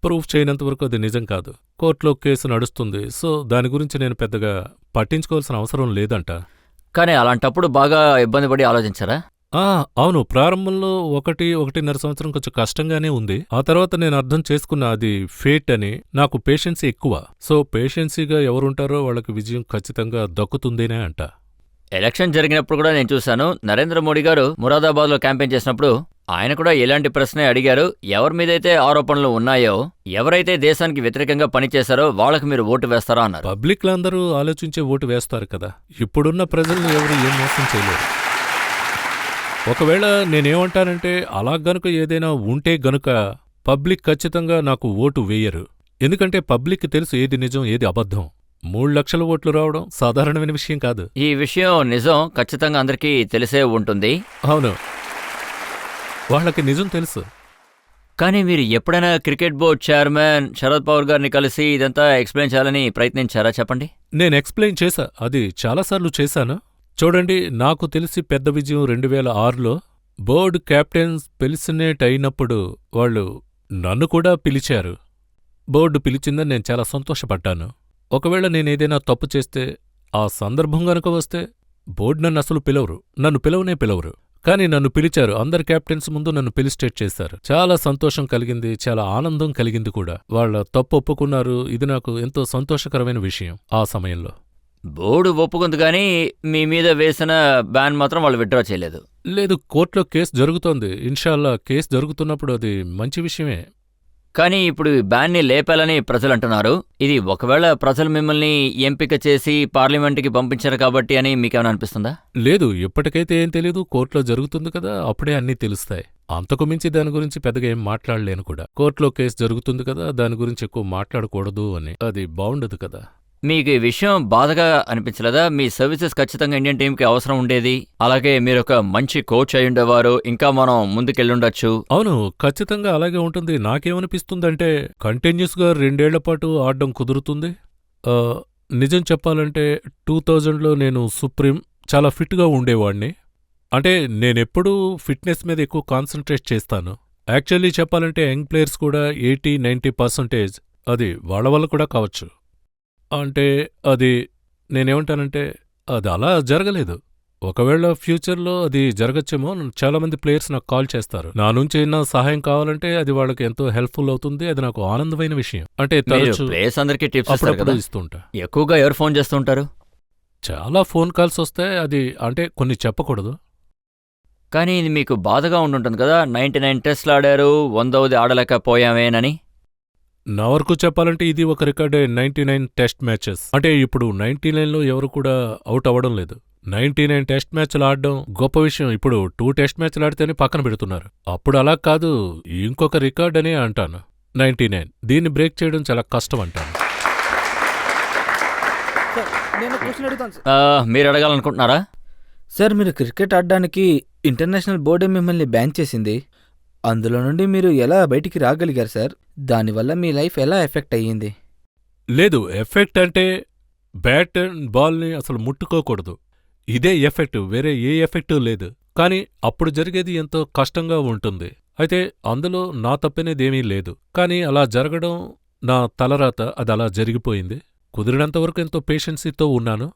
ప్రూఫ్ చేయనంత వరకు అది నిజం కాదు. కోర్టులో కేసు నడుస్తుంది. సో దాని గురించి నేను పెద్దగా పట్టించుకోవాల్సిన అవసరం లేదంట. కానీ అలాంటప్పుడు బాగా ఇబ్బంది పడి ఆలోచించారా? అవును, ప్రారంభంలో 1.5 సంవత్సరం కొంచెం కష్టంగానే ఉంది. ఆ తర్వాత నేను అర్థం చేసుకున్నా అది ఫేట్ అని. నాకు పేషెన్సీ ఎక్కువ. సో పేషెన్సీగా ఎవరుంటారో వాళ్ళకి విజయం ఖచ్చితంగా దక్కుతుందేనే అంట. ఎలక్షన్ జరిగినప్పుడు కూడా నేను చూశాను, నరేంద్ర మోడీ గారు మురాదాబాద్లో క్యాంపెయిన్ చేసినప్పుడు ఆయన కూడా ఇలాంటి ప్రశ్నే అడిగారు. ఎవరి మీదైతే ఆరోపణలు ఉన్నాయో, ఎవరైతే దేశానికి వ్యతిరేకంగా పనిచేశారో వాళ్ళకి మీరు ఓటు వేస్తారా అన్నారు. పబ్లిక్లో అందరూ ఆలోచించే ఓటు వేస్తారు కదా. ఇప్పుడున్న ప్రజల్ని ఎవరు ఏం మోసం చేయలేరు. ఒకవేళ నేనేమంటానంటే అలా గనుక ఏదైనా ఉంటే గనుక పబ్లిక్ ఖచ్చితంగా నాకు ఓటు వేయరు. ఎందుకంటే పబ్లిక్ తెలుసు ఏది నిజం ఏది అబద్ధం. 3 లక్షల ఓట్లు రావడం సాధారణమైన విషయం కాదు. ఈ విషయం నిజం ఖచ్చితంగా అందరికీ తెలిసే ఉంటుంది. అవును, వాళ్ళకి నిజం తెలుసు. కానీ మీరు ఎప్పుడైనా cricket board chairman Sharad Pawar గారిని కలిసి ఇదంతా ఎక్స్ప్లెయిన్ చేయాలని ప్రయత్నించారా? చెప్పండి. నేను ఎక్స్ప్లెయిన్ చేశా, అది చాలాసార్లు చేశాను. చూడండి, నాకు తెలిసి పెద్ద విజయం 2006లో బోర్డు కెప్టెన్స్ పెలిసినేట్ అయినప్పుడు వాళ్ళు నన్ను కూడా పిలిచారు. బోర్డు పిలిచిందని నేను చాలా సంతోషపడ్డాను. ఒకవేళ నేనేదైనా తప్పు చేస్తే ఆ సందర్భం గనుక వస్తే బోర్డు నన్ను అసలు పిలవరు, నన్ను పిలవరు. కానీ నన్ను పిలిచారు. అందరి కెప్టెన్స్ ముందు నన్ను పిలిస్టేట్ చేశారు. చాలా సంతోషం కలిగింది, చాలా ఆనందం కలిగింది కూడా. వాళ్ళ తప్పు ఒప్పుకున్నారు. ఇది నాకు ఎంతో సంతోషకరమైన విషయం ఆ సమయంలో. బోర్డు ఒప్పుకుంది కానీ మీ మీద వేసిన బ్యాన్ మాత్రం వాళ్ళు విత్డ్రా చేయలేదు. లేదు, కోర్టులో కేసు జరుగుతోంది. ఇన్షాల్లా కేసు జరుగుతున్నప్పుడు అది మంచి విషయమే. కానీ ఇప్పుడు బ్యాన్ని లేపాలని ప్రజలు అంటున్నారు. ఇది ఒకవేళ ప్రజలు మిమ్మల్ని ఎంపిక చేసి పార్లమెంట్కి పంపించారు కాబట్టి అని మీకేమైనా అనిపిస్తుందా? లేదు, ఇప్పటికైతే ఏం తెలీదు. కోర్టులో జరుగుతుంది కదా, అప్పుడే అన్నీ తెలుస్తాయి. అంతకు మించి దాని గురించి పెద్దగా ఏం మాట్లాడలేను కూడా. కోర్టులో కేసు జరుగుతుంది కదా, దాని గురించి ఎక్కువ మాట్లాడకూడదు అని. అది బావుండదు కదా. మీకు ఈ విషయం బాధగా అనిపించలేదా? మీ సర్వీసెస్ ఖచ్చితంగా ఇండియన్ టీంకి అవసరం ఉండేది, అలాగే మీరు ఒక మంచి కోచ్ అయి ఉండేవారు, ఇంకా మనం ముందుకెళ్ళుండొచ్చు. అవును, ఖచ్చితంగా అలాగే ఉంటుంది. నాకేమనిపిస్తుందంటే కంటిన్యూస్గా 2 ఏళ్ల పాటు ఆడడం కుదురుతుంది. నిజం చెప్పాలంటే 2000లో నేను సుప్రీం చాలా ఫిట్గా ఉండేవాణ్ణి. అంటే నేనెప్పుడూ ఫిట్నెస్ మీద ఎక్కువ కాన్సన్ట్రేట్ చేస్తాను. యాక్చువల్లీ చెప్పాలంటే యంగ్ ప్లేయర్స్ కూడా 80-90% అది వాళ్ళ వల్ల కూడా కావచ్చు. అంటే అది నేనేమంటానంటే అది అలా జరగలేదు. ఒకవేళ ఫ్యూచర్లో అది జరగచ్చేమో. చాలామంది ప్లేయర్స్ నాకు కాల్ చేస్తారు. నా నుంచి ఏమైనా సహాయం కావాలంటే అది వాళ్ళకి ఎంతో హెల్ప్ఫుల్ అవుతుంది. అది నాకు ఆనందమైన విషయం. అంటే ప్లేయర్స్ అందరికీ టిప్స్ ఇస్తారు కదా, ఇస్తుంటా. ఎక్కువగా ఎవరు ఫోన్ చేస్తుంటారు? చాలా ఫోన్ కాల్స్ వస్తాయి. అది అంటే కొన్ని చెప్పకూడదు. కానీ ఇది మీకు బాధగా ఉండుంటుంది కదా, 99 టెస్ట్లు ఆడారు, 100వది ఆడలేకపోయామేనని. నా వరకు చెప్పాలంటే ఇది ఒక రికార్డే. 99 టెస్ట్ మ్యాచెస్. అంటే ఇప్పుడు 99లో ఎవరు కూడా అవుట్ అవ్వడం లేదు. 99 టెస్ట్ మ్యాచ్లు ఆడడం గొప్ప విషయం. ఇప్పుడు 2 టెస్ట్ మ్యాచ్లు ఆడితేనే పక్కన పెడుతున్నారు. అప్పుడు అలా కాదు, ఇంకొక రికార్డ్ అనే అంటాను. 99. దీన్ని బ్రేక్ చేయడం చాలా కష్టం అంటాను. సార్ నేను క్వశ్చన్ అడుగుతాను సార్. మీరు అడగాలనుకుంటున్నారా? సార్ మీరు క్రికెట్ ఆడడానికి ఇంటర్నేషనల్ బోర్డే మిమ్మల్ని బ్యాన్ చేసింది. అందులో నుండి మీరు ఎలా బయటికి రాగలిగారు సార్? దానివల్ల మీ లైఫ్ ఎలా ఎఫెక్ట్ అయ్యింది? లేదు, ఎఫెక్ట్ అంటే బ్యాట్ అండ్ బాల్ని అసలు ముట్టుకోకూడదు. ఇదే ఎఫెక్ట్, వేరే ఏ ఎఫెక్ట్ లేదు. కానీ అప్పుడు జరిగేది ఎంతో కష్టంగా ఉంటుంది. అయితే అందులో నా తప్పనేదేమీ లేదు. కానీ అలా జరగడం నా తలరాత, అది అలా జరిగిపోయింది. కుదిరినంతవరకు ఎంతో పేషెన్సీతో ఉన్నాను.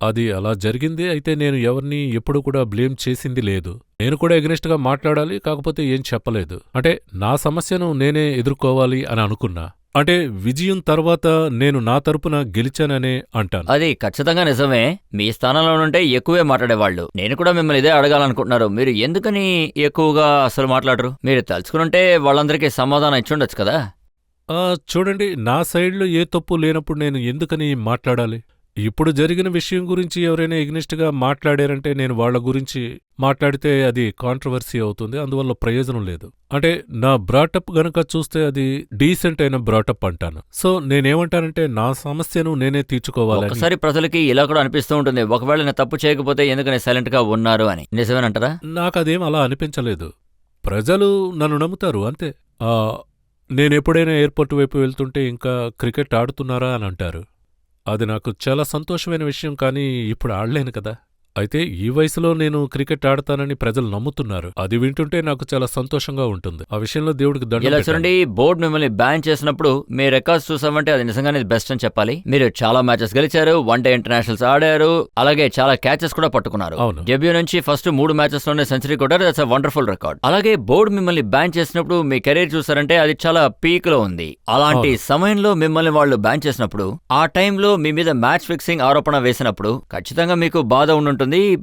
అది అలా జరిగింది. అయితే నేను ఎవరినీ ఎప్పుడూ కూడా బ్లేమ్ చేసింది లేదు. నేను కూడా ఎగనెస్ట్గా మాట్లాడాలి, కాకపోతే ఏం చెప్పలేదు. అంటే నా సమస్యను నేనే ఎదుర్కోవాలి అని అనుకున్నా. అంటే విజయం తర్వాత నేను నా తరపున గెలిచాననే అంటాను. అది ఖచ్చితంగా నిజమే. మీ స్థానంలో ఉంటే ఎక్కువే మాట్లాడేవాళ్ళు. నేను కూడా మిమ్మల్ని ఇదే అడగాలనుకుంటున్నారు. మీరు ఎందుకని ఎక్కువగా అసలు మాట్లాడరు? మీరు తలుచుకుంటే వాళ్ళందరికీ సమాధానం ఇచ్చుండొచ్చు కదా. చూడండి, నా సైడ్లో ఏ తప్పు లేనప్పుడు నేను ఎందుకని మాట్లాడాలి? ఇప్పుడు జరిగిన విషయం గురించి ఎవరైనా ఎగ్నిస్ట్గా మాట్లాడారంటే నేను వాళ్ల గురించి మాట్లాడితే అది కాంట్రవర్సీ అవుతుంది. అందువల్ల ప్రయోజనం లేదు. అంటే నా బ్రాటప్ గనక చూస్తే అది డీసెంట్ అయిన బ్రాటప్ అంటాను. సో నేనేమంటానంటే నా సమస్యను నేనే తీర్చుకోవాలి. ఒకసారి ప్రజలకి ఇలా కూడా అనిపిస్తూ ఉంటుంది, ఒకవేళ నేను తప్పు చేయకపోతే ఎందుకని సైలెంట్ గా ఉన్నారు అని. నిజమేనంటారా? నాకదేం అలా అనిపించలేదు. ప్రజలు నన్ను నమ్ముతారు అంతే. నేనెప్పుడైనా ఎయిర్పోర్ట్ వైపు వెళ్తుంటే ఇంకా క్రికెట్ ఆడుతున్నారా అని అంటారు. అది నాకు చాలా సంతోషమైన విషయం. కానీ ఇప్పుడు ఆడలేను కదా. అయితే ఈ వయసులో నేను క్రికెట్ ఆడతానని ప్రజలు నమ్ముతున్నారు. అది వింటుంటే నాకు చాలా సంతోషంగా ఉంటుంది. ఆ విషయంలో దేవుడికి దండం ఇలా పెట్టాలి. చూడండి, బోర్డు మిమ్మల్ని బ్యాన్ చేసినప్పుడు మీ రికార్డ్స్ చూసామంటే అది నిజంగానే బెస్ట్ అని చెప్పాలి. మీరు చాలా మ్యాచెస్ గెలిచారు, 1 డే ఇంటర్నేషనల్స్ ఆడారు, అలాగే చాలా క్యాచెస్ కూడా పట్టుకున్నారు. అవును. డెబ్యూ నుంచి ఫస్ట్ 3 మ్యాచెస్ లోనే సెంచరీ కొట్టారు. That's a wonderful record. అలాగే బోర్డు మిమ్మల్ని బ్యాన్ చేసినప్పుడు మీ కెరీర్ చూసారంటే అది చాలా పీక్ లో ఉంది. అలాంటి సమయంలో మిమ్మల్ని వాళ్ళు బ్యాన్ చేసినప్పుడు, ఆ టైంలో మీ మీద మ్యాచ్ ఫిక్సింగ్ ఆరోపణ వేసినప్పుడు ఖచ్చితంగా మీకు బాధ ఉండుంటుంది.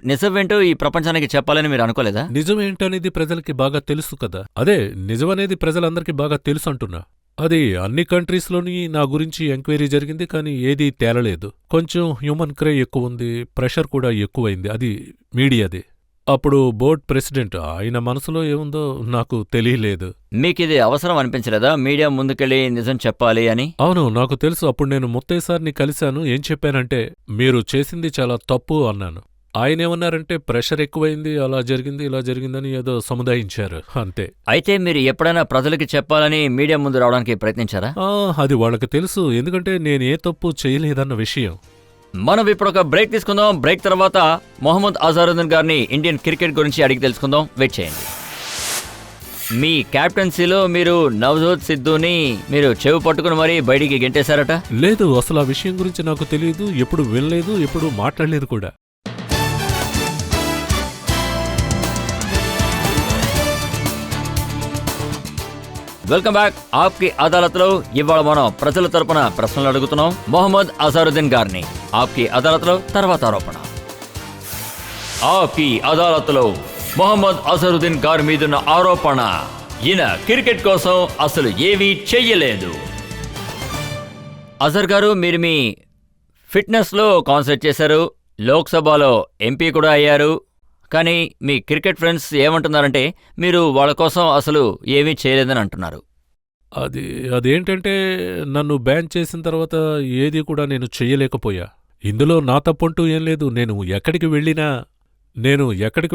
నిజమేంటో ఈ ప్రపంచానికి చెప్పాలని మీరు అనుకోలేదా? నిజమేంటనేది ప్రజలకి బాగా తెలుసు కదా. అదే నిజమనేది ప్రజలందరికీ బాగా తెలుసు అంటున్నా. అది అన్ని కంట్రీస్లోని నా గురించి ఎంక్వైరీ జరిగింది, కానీ ఏదీ తేలలేదు. కొంచెం హ్యూమన్ క్రై ఎక్కువ ఉంది, ప్రెషర్ కూడా ఎక్కువైంది. అది మీడియాది. అప్పుడు బోర్డ్ ప్రెసిడెంట్, ఆయన మనసులో ఏముందో నాకు తెలియలేదు. మీకిది అవసరం అనిపించలేదా మీడియా ముందుకెళ్ళి నిజం చెప్పాలి అని? అవును, నాకు తెలుసు. అప్పుడు నేను ముత్తయ్యసారిని కలిశాను. ఏం చెప్పానంటే, మీరు చేసింది చాలా తప్పు అన్నాను. ఆయనేమన్నారంటే ప్రెషర్ ఎక్కువైంది, అలా జరిగింది, ఇలా జరిగిందని ఏదో సముదాయించారు అంతే. అయితే మీరు ఎప్పుడైనా ప్రజలకి చెప్పాలని మీడియా ముందు రావడానికి ప్రయత్నించారా? అది వాళ్ళకి తెలుసు, ఎందుకంటే నేనే తప్పు చేయలేదన్న విషయం. మనం ఇప్పుడు ఒక బ్రేక్ తీసుకుందాం. బ్రేక్ తర్వాత మొహమ్మద్ అజారుద్దీన్ గారిని ఇండియన్ క్రికెట్ గురించి అడిగి తెలుసుకుందాం. వెయిట్ చేయండి. మీ కెప్టెన్సీలో మీరు నవజోత్ సిద్ధుని మీరు చెవి పట్టుకుని మరీ బయటికి గెంటేశారట. లేదు, అసలు ఆ విషయం గురించి నాకు తెలియదు, ఎప్పుడు వినలేదు, ఎప్పుడు మాట్లాడలేదు కూడా. Welcome back. ఆప్కి అదాలత్లో ఇవాళ మనం ప్రజల తరపున ప్రశ్నలు అడుగుతున్నాం మొహమ్మద్ అజారుద్దీన్ గారిని. ఆప్కి అదాలత్లో తర్వాత ఆరోపణ. ఆప్కి అదాలత్లో మొహమ్మద్ అజారుద్దీన్ గారి మీదున్న ఆరోపణ, ఈయన క్రికెట్ కోసం అసలు ఏమీ చెయ్యలేదు. అజర్ గారు, మీరు మీ ఫిట్నెస్లో కాన్సన్ట్రేట్ చేశారు, లోక్సభలో ఎంపీ కూడా అయ్యారు. కానీ మీ క్రికెట్ ఫ్రెండ్స్ ఏమంటున్నారంటే మీరు వాళ్ళ కోసం అసలు ఏమీ చేయలేదని అంటున్నారు. అదేంటంటే నన్ను బ్యాన్ చేసిన తర్వాత ఏది కూడా నేను చెయ్యలేకపోయా. ఇందులో నా తప్పంటూ ఏం లేదు. నేను ఎక్కడికి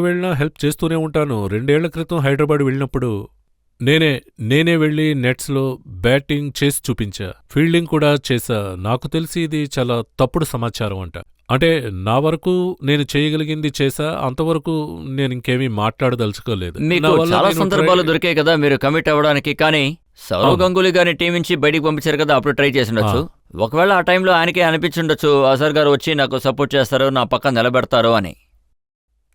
వెళ్ళినా హెల్ప్ చేస్తూనే ఉంటాను. 2 ఏళ్ల క్రితం హైదరాబాద్ వెళ్ళినప్పుడు నేనే వెళ్ళి నెట్స్లో బ్యాటింగ్ చేసి చూపించా, ఫీల్డింగ్ కూడా చేశా. నాకు తెలిసి ఇది చాలా తప్పుడు సమాచారం అంట. అంటే నా వరకు నేను చేయగలిగింది చేశా, అంతవరకు నేను ఇంకేమీ మాట్లాడదలుచుకోలేదు. మీకు చాలా సందర్భాలు దొరికాయి కదా మీరు కమిట్ అవ్వడానికి. కానీ సౌరవ్ గంగూలీ గారిని టీం నుంచి బయటికి పంపించారు కదా, అప్పుడు ట్రై చేసి ఉండొచ్చు. ఒకవేళ ఆ టైంలో ఆయనకే అనిపించుండొచ్చు, అజర్ గారు వచ్చి నాకు సపోర్ట్ చేస్తారు, నా పక్కన నిలబెడతారు అని.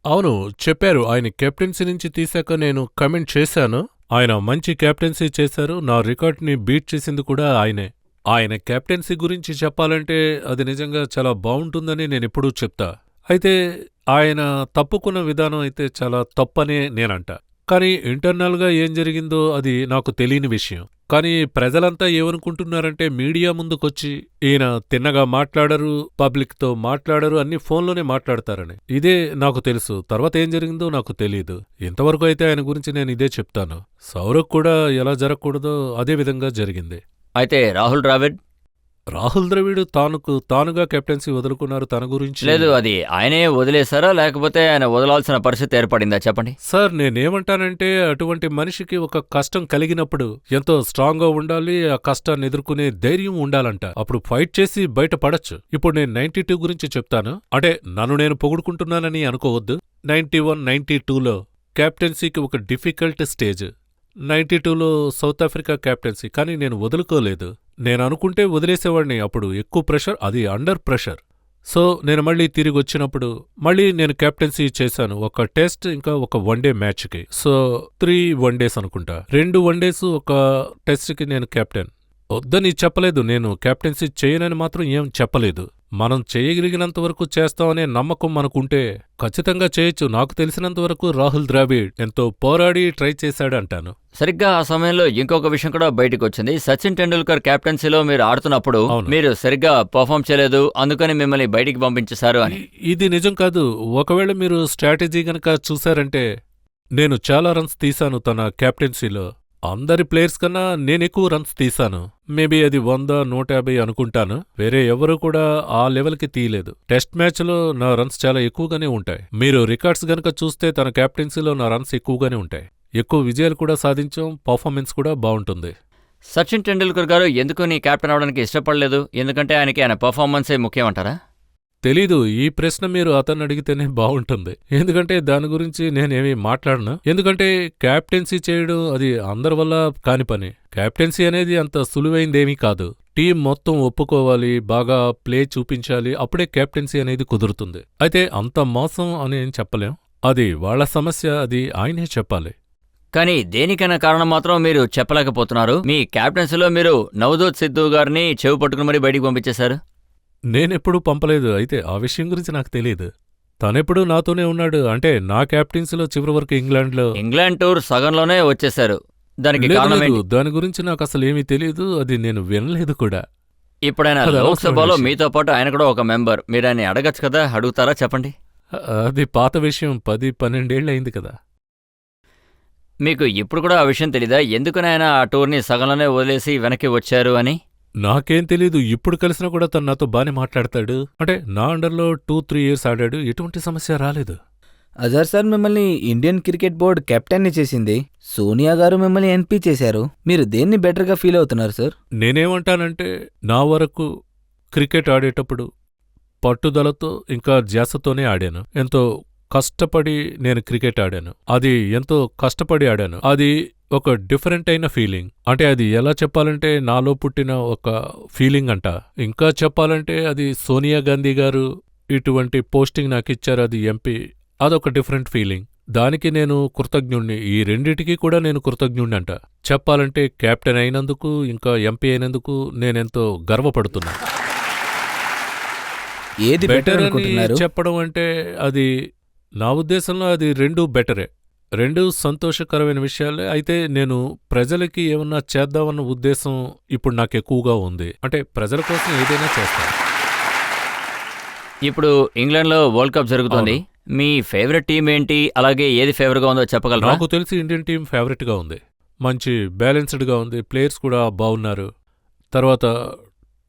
అవును, చెప్పారు. ఆయన కెప్టెన్సీ నుంచి తీశాక నేను కమెంట్ చేశాను. ఆయన మంచి కెప్టెన్సీ చేశారు. నా రికార్డ్ని బీట్ చేసింది కూడా ఆయనే. ఆయన కెప్టెన్సీ గురించి చెప్పాలంటే అది నిజంగా చాలా బావుంటుందని నేనెప్పుడూ చెప్తా. అయితే ఆయన తప్పుకున్న విధానం అయితే చాలా తప్పనే నేనంటా. కానీ ఇంటర్నల్గా ఏం జరిగిందో అది నాకు తెలియని విషయం. కానీ ప్రజలంతా ఏమనుకుంటున్నారంటే మీడియా ముందుకొచ్చి ఈయన తిన్నగా మాట్లాడరు, పబ్లిక్తో మాట్లాడరు, అన్ని ఫోన్లోనే మాట్లాడతారని. ఇదే నాకు తెలుసు. తర్వాత ఏం జరిగిందో నాకు తెలీదు. ఇంతవరకు అయితే ఆయన గురించి నేను ఇదే చెప్తాను. సౌరవ్ కూడా ఎలా జరగకూడదో అదే విధంగా జరిగింది. అయితే రాహుల్ ద్రావిడ్ రాహుల్ ద్రవిడ్ తానుగా కెప్టెన్సీ వదులుకున్నారు. తన గురించి లేదు, అది ఆయనే వదిలేశారా లేకపోతే ఆయన వదలాల్సిన పరిస్థితి ఏర్పడిందా చెప్పండి. సార్, నేనేమంటానంటే అటువంటి మనిషికి ఒక కష్టం కలిగినప్పుడు ఎంతో స్ట్రాంగ్ గా ఉండాలి. ఆ కష్టాన్ని ఎదుర్కొనే ధైర్యం ఉండాలంట. అప్పుడు ఫైట్ చేసి బయటపడచ్చు. ఇప్పుడు నేను 92 గురించి చెప్తాను. అంటే నన్ను నేను పొగుడుకుంటున్నానని అనుకోవద్దు. 91, 92లో కెప్టెన్సీకి ఒక డిఫికల్ట్ స్టేజ్. 92లో సౌత్ ఆఫ్రికా కెప్టెన్సీ. కానీ నేను వదులుకోలేదు. నేను అనుకుంటే వదిలేసేవాడిని. అప్పుడు ఎక్కువ ప్రెషర్, అది అండర్ ప్రెషర్. సో నేను మళ్ళీ తిరిగి వచ్చినప్పుడు మళ్ళీ నేను కెప్టెన్సీ చేశాను. ఒక టెస్ట్ ఇంకా ఒక వన్డే మ్యాచ్కి. సో 3 వన్డేస్ అనుకుంటా. 2 వన్డేస్ ఒక టెస్ట్కి నేను కెప్టెన్. వద్దని చెప్పలేదు. నేను కెప్టెన్సీ చేయనని మాత్రం ఏం చెప్పలేదు. మనం చేయగలిగినంత వరకు చేస్తామనే నమ్మకం మనకుంటే ఖచ్చితంగా చేయొచ్చు. నాకు తెలిసినంత వరకు రాహుల్ ద్రావిడ్ ఎంతో పోరాడి ట్రై చేశాడు అంటాను. సరిగ్గా ఆ సమయంలో ఇంకొక విషయం కూడా బయటకు వచ్చింది. సచిన్ టెండూల్కర్ కెప్టెన్సీలో మీరు ఆడుతున్నప్పుడు అవును. మీరు సరిగ్గా పర్ఫామ్ చేయలేదు, అందుకని మిమ్మల్ని బయటికి పంపించేశారు అని. ఇది నిజం కాదు. ఒకవేళ మీరు స్ట్రాటజీ గనక చూశారంటే నేను చాలా రన్స్ తీశాను తన కెప్టెన్సీలో. అందరి ప్లేయర్స్ కన్నా నేనెక్కువ రన్స్ తీశాను. మేబీ అది 100, 150 అనుకుంటాను. వేరే ఎవరూ కూడా ఆ లెవెల్కి తీయలేదు. టెస్ట్ మ్యాచ్లో నా రన్స్ చాలా ఎక్కువగానే ఉంటాయి. మీరు రికార్డ్స్ గనక చూస్తే తన కెప్టెన్సీలో నా రన్స్ ఎక్కువగానే ఉంటాయి. ఎక్కువ విజయాలు కూడా సాధించాం. పర్ఫార్మెన్స్ కూడా బాగుంటుంది. సచిన్ టెండూల్కర్ గారు ఎందుకు నీ కెప్టెన్ అవడానికి ఇష్టపడలేదు? ఎందుకంటే ఆయన పర్ఫార్మెన్సే ముఖ్యం అంటారా? తెలీదు. ఈ ప్రశ్న మీరు అతన్ని అడిగితేనే బాగుంటుంది. ఎందుకంటే దాని గురించి నేనేమీ మాట్లాడను. ఎందుకంటే క్యాప్టెన్సీ చేయడం అది అందరి వల్ల కాని పని. క్యాప్టెన్సీ అనేది అంత సులువైందేమీ కాదు. టీం మొత్తం ఒప్పుకోవాలి, బాగా ప్లే చూపించాలి. అప్పుడే క్యాప్టెన్సీ అనేది కుదురుతుంది. అయితే అంత మోసం అని ఏం చెప్పలేం. అది వాళ్ళ సమస్య. అది ఆయనే చెప్పాలి. కానీ దేనికైనా కారణం మాత్రం మీరు చెప్పలేకపోతున్నారు. మీ కెప్టెన్సీలో మీరు నవజోత్ సిద్ధు గారిని చెవి పట్టుకుని మరీ బయటికి పంపించేశారు. నేనెప్పుడూ పంపలేదు. అయితే ఆ విషయం గురించి నాకు తెలీదు. తనెప్పుడూ నాతోనే ఉన్నాడు. అంటే నా క్యాప్టెన్సీలో చివరి వరకు ఇంగ్లాండ్ టూర్ సగంలోనే వచ్చేశారు. దానికి లేదు, కారణం లేదు. ఏంటి? దాని గురించి నాకు అసలు ఏమీ తెలీదు. అది నేను వినలేదు కూడా. ఇప్పుడైనా అది అనవసరమైన లోక్సభలో విషయం. మీతో పాటు ఆయన కూడా ఒక మెంబర్. మీరు ఆయన అడగచ్చు కదా, అడుగుతారా చెప్పండి. అది పాత విషయం. 10-12 ఏళ్ళు అయింది కదా. మీకు ఇప్పుడు కూడా ఆ విషయం తెలీదా? ఎందుకని ఆయన ఆ టూర్ని సగంలోనే వదిలేసి వెనక్కి వచ్చారు అని? నాకేం తెలీదు. ఇప్పుడు కలిసినా కూడా తను నాతో బానే మాట్లాడతాడు. అంటే నా అండర్లో 2-3 ఇయర్స్ ఆడాడు. ఎటువంటి సమస్య రాలేదు. అజర్ సార్ మిమ్మల్ని ఇండియన్ క్రికెట్ బోర్డ్ కెప్టెన్ని చేసింది. సోనియా గారు మిమ్మల్ని ఎన్పీ చేశారు. మీరు దేన్ని బెటర్గా ఫీల్ అవుతున్నారు సార్? నేనేమంటానంటే నా వరకు క్రికెట్ ఆడేటప్పుడు పట్టుదలతో ఇంకా ధ్యాసతోనే ఆడాను. ఎంతో కష్టపడి నేను క్రికెట్ ఆడాను. అది ఎంతో కష్టపడి ఆడాను. అది ఒక డిఫరెంట్ అయిన ఫీలింగ్. అంటే అది ఎలా చెప్పాలంటే నాలో పుట్టిన ఒక ఫీలింగ్ అంట. ఇంకా చెప్పాలంటే అది సోనియా గాంధీ గారు ఇటువంటి పోస్టింగ్ నాకు ఇచ్చారు. అది ఎంపీ. అదొక డిఫరెంట్ ఫీలింగ్. దానికి నేను కృతజ్ఞుణ్ణి. ఈ రెండిటికీ కూడా నేను కృతజ్ఞుణ్ణి అంట. చెప్పాలంటే కెప్టెన్ అయినందుకు ఇంకా ఎంపీ అయినందుకు నేనెంతో గర్వపడుతున్నా. ఏది బెటర్ బెటర్ అని అనుకుంటున్నారు? చెప్పడం అంటే అది నా ఉద్దేశంలో అది రెండూ బెటరే. రెండూ సంతోషకరమైన విషయాలే. అయితే నేను ప్రజలకి ఏమన్నా చేద్దామన్న ఉద్దేశం ఇప్పుడు నాకు ఎక్కువగా ఉంది. అంటే ప్రజల కోసం ఏదైనా చేస్తాను. ఇప్పుడు ఇంగ్లాండ్లో వరల్డ్ కప్ జరుగుతోంది. మీ ఫేవరెట్ టీం ఏంటి? అలాగే ఏది ఫేవర్గా ఉందో చెప్పగలరా? నాకు తెలిసి ఇండియన్ టీం ఫేవరెట్గా ఉంది. మంచి బ్యాలెన్స్డ్గా ఉంది. ప్లేయర్స్ కూడా బాగున్నారు. తర్వాత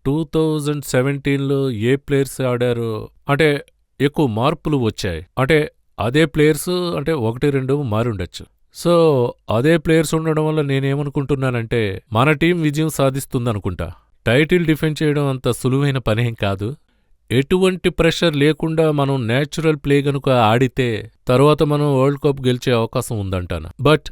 2017లో ఏ ప్లేయర్స్ ఆడారో అంటే ఎక్కువ మార్పులు వచ్చాయి. అంటే అదే ప్లేయర్స్ అంటే 1-2 మారుండొచ్చు. సో అదే ప్లేయర్స్ ఉండడం వల్ల నేనేమనుకుంటున్నానంటే మన టీం విజయం సాధిస్తుందనుకుంటా. టైటిల్ డిఫెండ్ చేయడం అంత సులువైన పనేం కాదు. ఎటువంటి ప్రెషర్ లేకుండా మనం నేచురల్ ప్లే గనుక ఆడితే తర్వాత మనం వరల్డ్ కప్ గెలిచే అవకాశం ఉందంటాను. బట్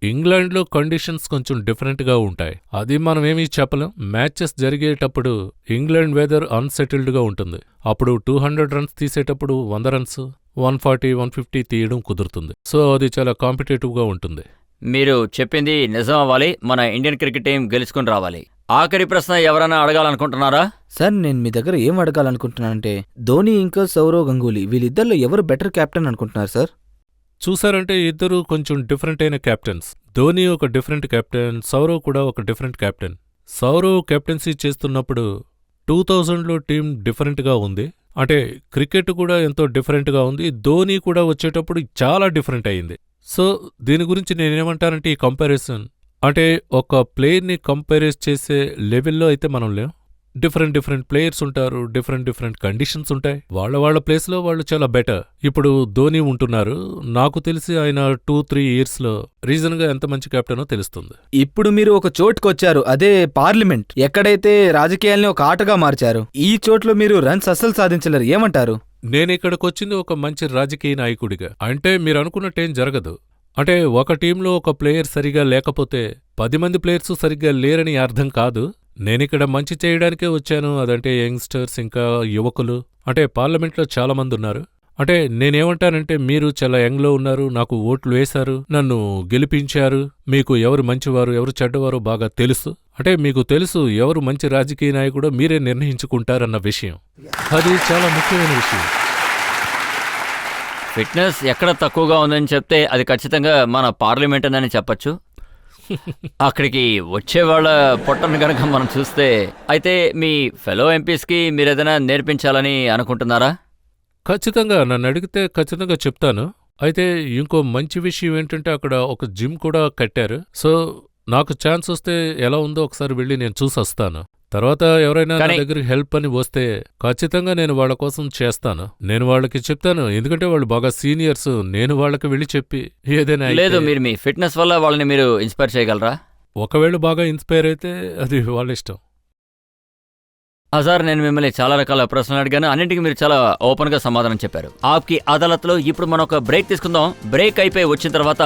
ఇంగ్లాండ్లో కండిషన్స్ కొంచెం డిఫరెంట్గా ఉంటాయి. అది మనమేమీ చెప్పలేం. మ్యాచెస్ జరిగేటప్పుడు ఇంగ్లాండ్ వెదర్ అన్సెటిల్డ్గా ఉంటుంది. అప్పుడు 200 రన్స్ తీసేటప్పుడు 100 రన్స్, 140, 150 తీయడం కుదురుతుంది. సో అది చాలా కాంపిటేటివ్గా ఉంటుంది. మీరు చెప్పింది నిజం అవ్వాలి. మన ఇండియన్ క్రికెట్ టీం గెలుచుకుని రావాలి. ఆఖరి ప్రశ్న ఎవరైనా అడగాలనుకుంటున్నారా? సార్ నేను మీ దగ్గర ఏం అడగాలనుకుంటున్నానంటే ధోని ఇంకా సౌరవ్ గంగూలీ వీళ్ళిద్దరిలో ఎవరు బెటర్ కెప్టెన్ అనుకుంటున్నారు సార్? చూసారంటే ఇద్దరు కొంచెం డిఫరెంట్ అయిన కెప్టెన్స్. ధోని ఒక డిఫరెంట్ కెప్టెన్, సౌరవ్ కూడా ఒక డిఫరెంట్ కెప్టెన్. సౌరవ్ కెప్టెన్సీ చేస్తున్నప్పుడు 2000లో టీం డిఫరెంట్గా ఉంది. అంటే క్రికెట్ కూడా ఎంతో డిఫరెంట్గా ఉంది. ధోని కూడా వచ్చేటప్పుడు చాలా డిఫరెంట్ అయింది. సో దీని గురించి నేనేమంటానంటే ఈ కంపారిజన్ అంటే ఒక ప్లేయర్ని కంపేర్ చేసే లెవెల్లో అయితే మనం లేం. డిఫరెంట్ ప్లేయర్స్ ఉంటారు, డిఫరెంట్ కండిషన్స్ ఉంటాయి. వాళ్ళ ప్లేస్లో వాళ్ళు చాలా బెటర్. ఇప్పుడు ధోని ఉంటున్నారు. నాకు తెలిసి ఆయన 2-3 ఇయర్స్లో రీజన్గా ఎంత మంచి కెప్టెనో తెలుస్తుంది. ఇప్పుడు మీరు ఒక చోటుకొచ్చారు, అదే పార్లమెంట్, ఎక్కడైతే రాజకీయాల్ని ఒక ఆటగా మార్చారు. ఈ చోట్లో మీరు రన్స్ అస్సలు సాధించలేరు, ఏమంటారు? నేనిక్కడికొచ్చింది ఒక మంచి రాజకీయ నాయకుడిగా. అంటే మీరు అనుకున్నట్టేం జరగదు. అంటే ఒక టీంలో ఒక ప్లేయర్ సరిగా లేకపోతే 10 మంది ప్లేయర్స్ సరిగ్గా లేరని అర్థం కాదు. నేనిక్కడ మంచి చేయడానికే వచ్చాను. అదంటే యంగ్స్టర్స్ ఇంకా యువకులు, అంటే పార్లమెంట్లో చాలా మంది ఉన్నారు. అంటే నేనేమంటానంటే మీరు చాలా యంగ్లో ఉన్నారు, నాకు ఓట్లు వేశారు, నన్ను గెలిపించారు. మీకు ఎవరు మంచివారు ఎవరు చెడ్డవారో బాగా తెలుసు. అంటే మీకు తెలుసు ఎవరు మంచి రాజకీయ నాయకుడో మీరే నిర్ణయించుకుంటారన్న విషయం. అది చాలా ముఖ్యమైన విషయం. ఫిట్నెస్ ఎక్కడ తక్కువగా ఉందని చెప్తే అది ఖచ్చితంగా మన పార్లమెంట్ అని చెప్పచ్చు. అక్కడికి వచ్చేవాళ్ళ పొట్టను గనక మనం చూస్తే, అయితే మీ ఫెలో ఎంపీస్కి మీరేదైనా నేర్పించాలని అనుకుంటున్నారా? ఖచ్చితంగా నన్ను అడిగితే ఖచ్చితంగా చెప్తాను. అయితే ఇంకో మంచి విషయం ఏంటంటే అక్కడ ఒక జిమ్ కూడా కట్టారు. సో నాకు ఛాన్స్ వస్తే ఎలా ఉందో ఒకసారి వెళ్ళి నేను చూసొస్తాను. తర్వాత ఎవరైనా నా దగ్గరికి హెల్ప్ అని వస్తే ఖచ్చితంగా నేను వాళ్ళ కోసం చేస్తాను. నేను వాళ్ళకి చెప్తాను, ఎందుకంటే వాళ్ళు బాగా సీనియర్స్. నేను వాళ్ళకి వెళ్ళి చెప్పి ఏదైనా లేదు, మీరు మీ ఫిట్నెస్ వల్ల వాళ్ళని మీరు ఇన్స్పైర్ చేయగలరా? ఒకవేళ బాగా ఇన్స్పైర్ అయితే అది వాళ్ళ ఇష్టం. అజార్, నేను మిమ్మల్ని చాలా రకాల ప్రశ్నలు అడిగాను, అన్నింటికి మీరు చాలా ఓపెన్ గా సమాధానం చెప్పారు. ఆప్కి అదాలత్లో ఇప్పుడు మనం ఒక బ్రేక్ తీసుకుందాం. బ్రేక్ అయిపోయి వచ్చిన తర్వాత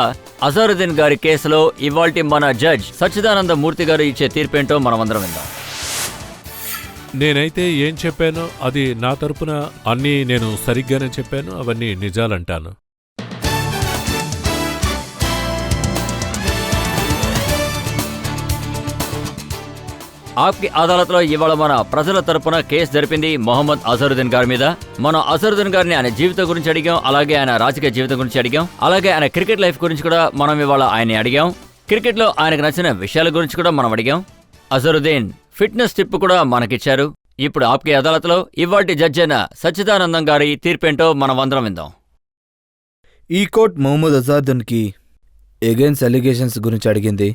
అజారుద్దీన్ గారి కేసులో ఇవాల్టి మన జడ్జ్ సచ్చిదానంద మూర్తి గారు ఇచ్చే తీర్పేంటో మనమందరం విందాం. నేనైతే ఏం చెప్పానో అది నా తరపున అన్నీ నేను సరిగ్గానే చెప్పాను, అవన్నీ నిజాలంటాను. ఆప్కి అదాలత్లో ఇవాళ మన ప్రజల తరపున కేసు జరిపింది మొహమ్మద్ అజరుద్దీన్ గారి మీద. మనం అజరుద్దీన్ గారిని ఆయన జీవితం గురించి అడిగాం, అలాగే ఆయన రాజకీయ జీవితం గురించి అడిగాం, అలాగే ఆయన క్రికెట్ లైఫ్ గురించి కూడా మనం ఇవాళ ఆయన్ని అడిగాం. క్రికెట్లో ఆయనకు నచ్చిన విషయాల గురించి కూడా మనం అడిగాం. అజరుద్దీన్ ఫిట్నెస్ టిప్ కూడా మనకిచ్చారు. ఇప్పుడు ఆప్కి అదాలత్లో ఇవాల్టి జడ్జి అయిన సచ్చిదానందం గారి తీర్పేంటో మనం అందరం విందాం. ఈ కోర్ట్ మొహమ్మద్ అజారుద్దీన్కి ఎగైన్స్ అలిగేషన్స్ గురించి అడిగింది.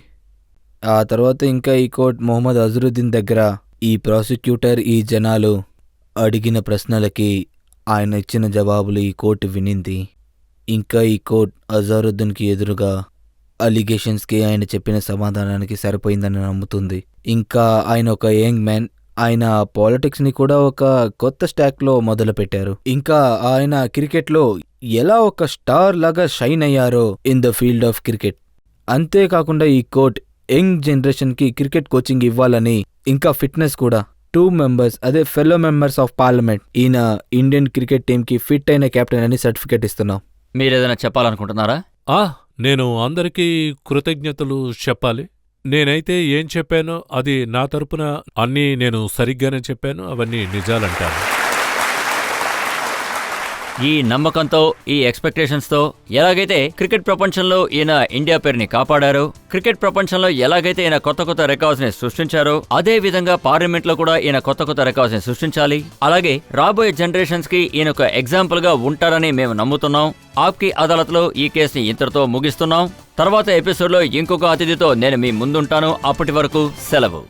ఆ తర్వాత ఇంకా ఈ కోర్ట్ మొహమ్మద్ అజరుద్దీన్ దగ్గర ఈ ప్రాసిక్యూటర్, ఈ జనాలు అడిగిన ప్రశ్నలకి ఆయన ఇచ్చిన జవాబులు ఈ కోర్టు వినింది. ఇంకా ఈ కోర్ట్ అజరుద్దీన్కి ఎదురుగా అలిగేషన్స్కి ఆయన చెప్పిన సమాధానానికి సరిపోయిందని నమ్ముతుంది. ఇంకా ఆయన ఒక యంగ్ మ్యాన్, ఆయన పాలిటిక్స్ని కూడా ఒక కొత్త స్టాక్లో మొదలుపెట్టారు. ఇంకా ఆయన క్రికెట్లో ఎలా ఒక స్టార్ లాగా షైన్ అయ్యారో in the field of cricket. అంతేకాకుండా ఈ కోర్ట్ యంగ్ జనరేషన్కి క్రికెట్ కోచింగ్ ఇవ్వాలని, ఇంకా ఫిట్నెస్ కూడా 2 మెంబర్స్, అదే ఫెలో మెంబర్స్ ఆఫ్ పార్లమెంట్, ఈయన ఇండియన్ క్రికెట్ టీంకి ఫిట్ అయిన కెప్టెన్ అని సర్టిఫికేట్ ఇస్తున్నాం. మీరేదైనా చెప్పాలనుకుంటున్నారా? నేను అందరికీ కృతజ్ఞతలు చెప్పాలి. నేనైతే ఏం చెప్పానో అది నా తరపున అన్నీ నేను సరిగ్గానే చెప్పాను, అవన్నీ నిజాలంటాను. ఈ నమ్మకంతో, ఈ ఎక్స్పెక్టేషన్స్తో ఎలాగైతే క్రికెట్ ప్రపంచంలో ఈయన ఇండియా పేరుని కాపాడారో, క్రికెట్ ప్రపంచంలో ఎలాగైతే ఈయన కొత్త రికార్డ్స్ ని సృష్టించారో, అదే విధంగా పార్లమెంట్ లో కూడా ఈయన కొత్త రికార్డ్స్ ని సృష్టించాలి. అలాగే రాబోయే జనరేషన్స్ కి ఈయన ఒక ఎగ్జాంపుల్ గా ఉంటారని మేము నమ్ముతున్నాం. ఆప్కి అదాలత్లో ఈ కేసుని ఇంతటితో ముగిస్తున్నాం. తర్వాత ఎపిసోడ్ లో ఇంకొక అతిథితో నేను మీ ముందుంటాను. అప్పటి వరకు సెలవు.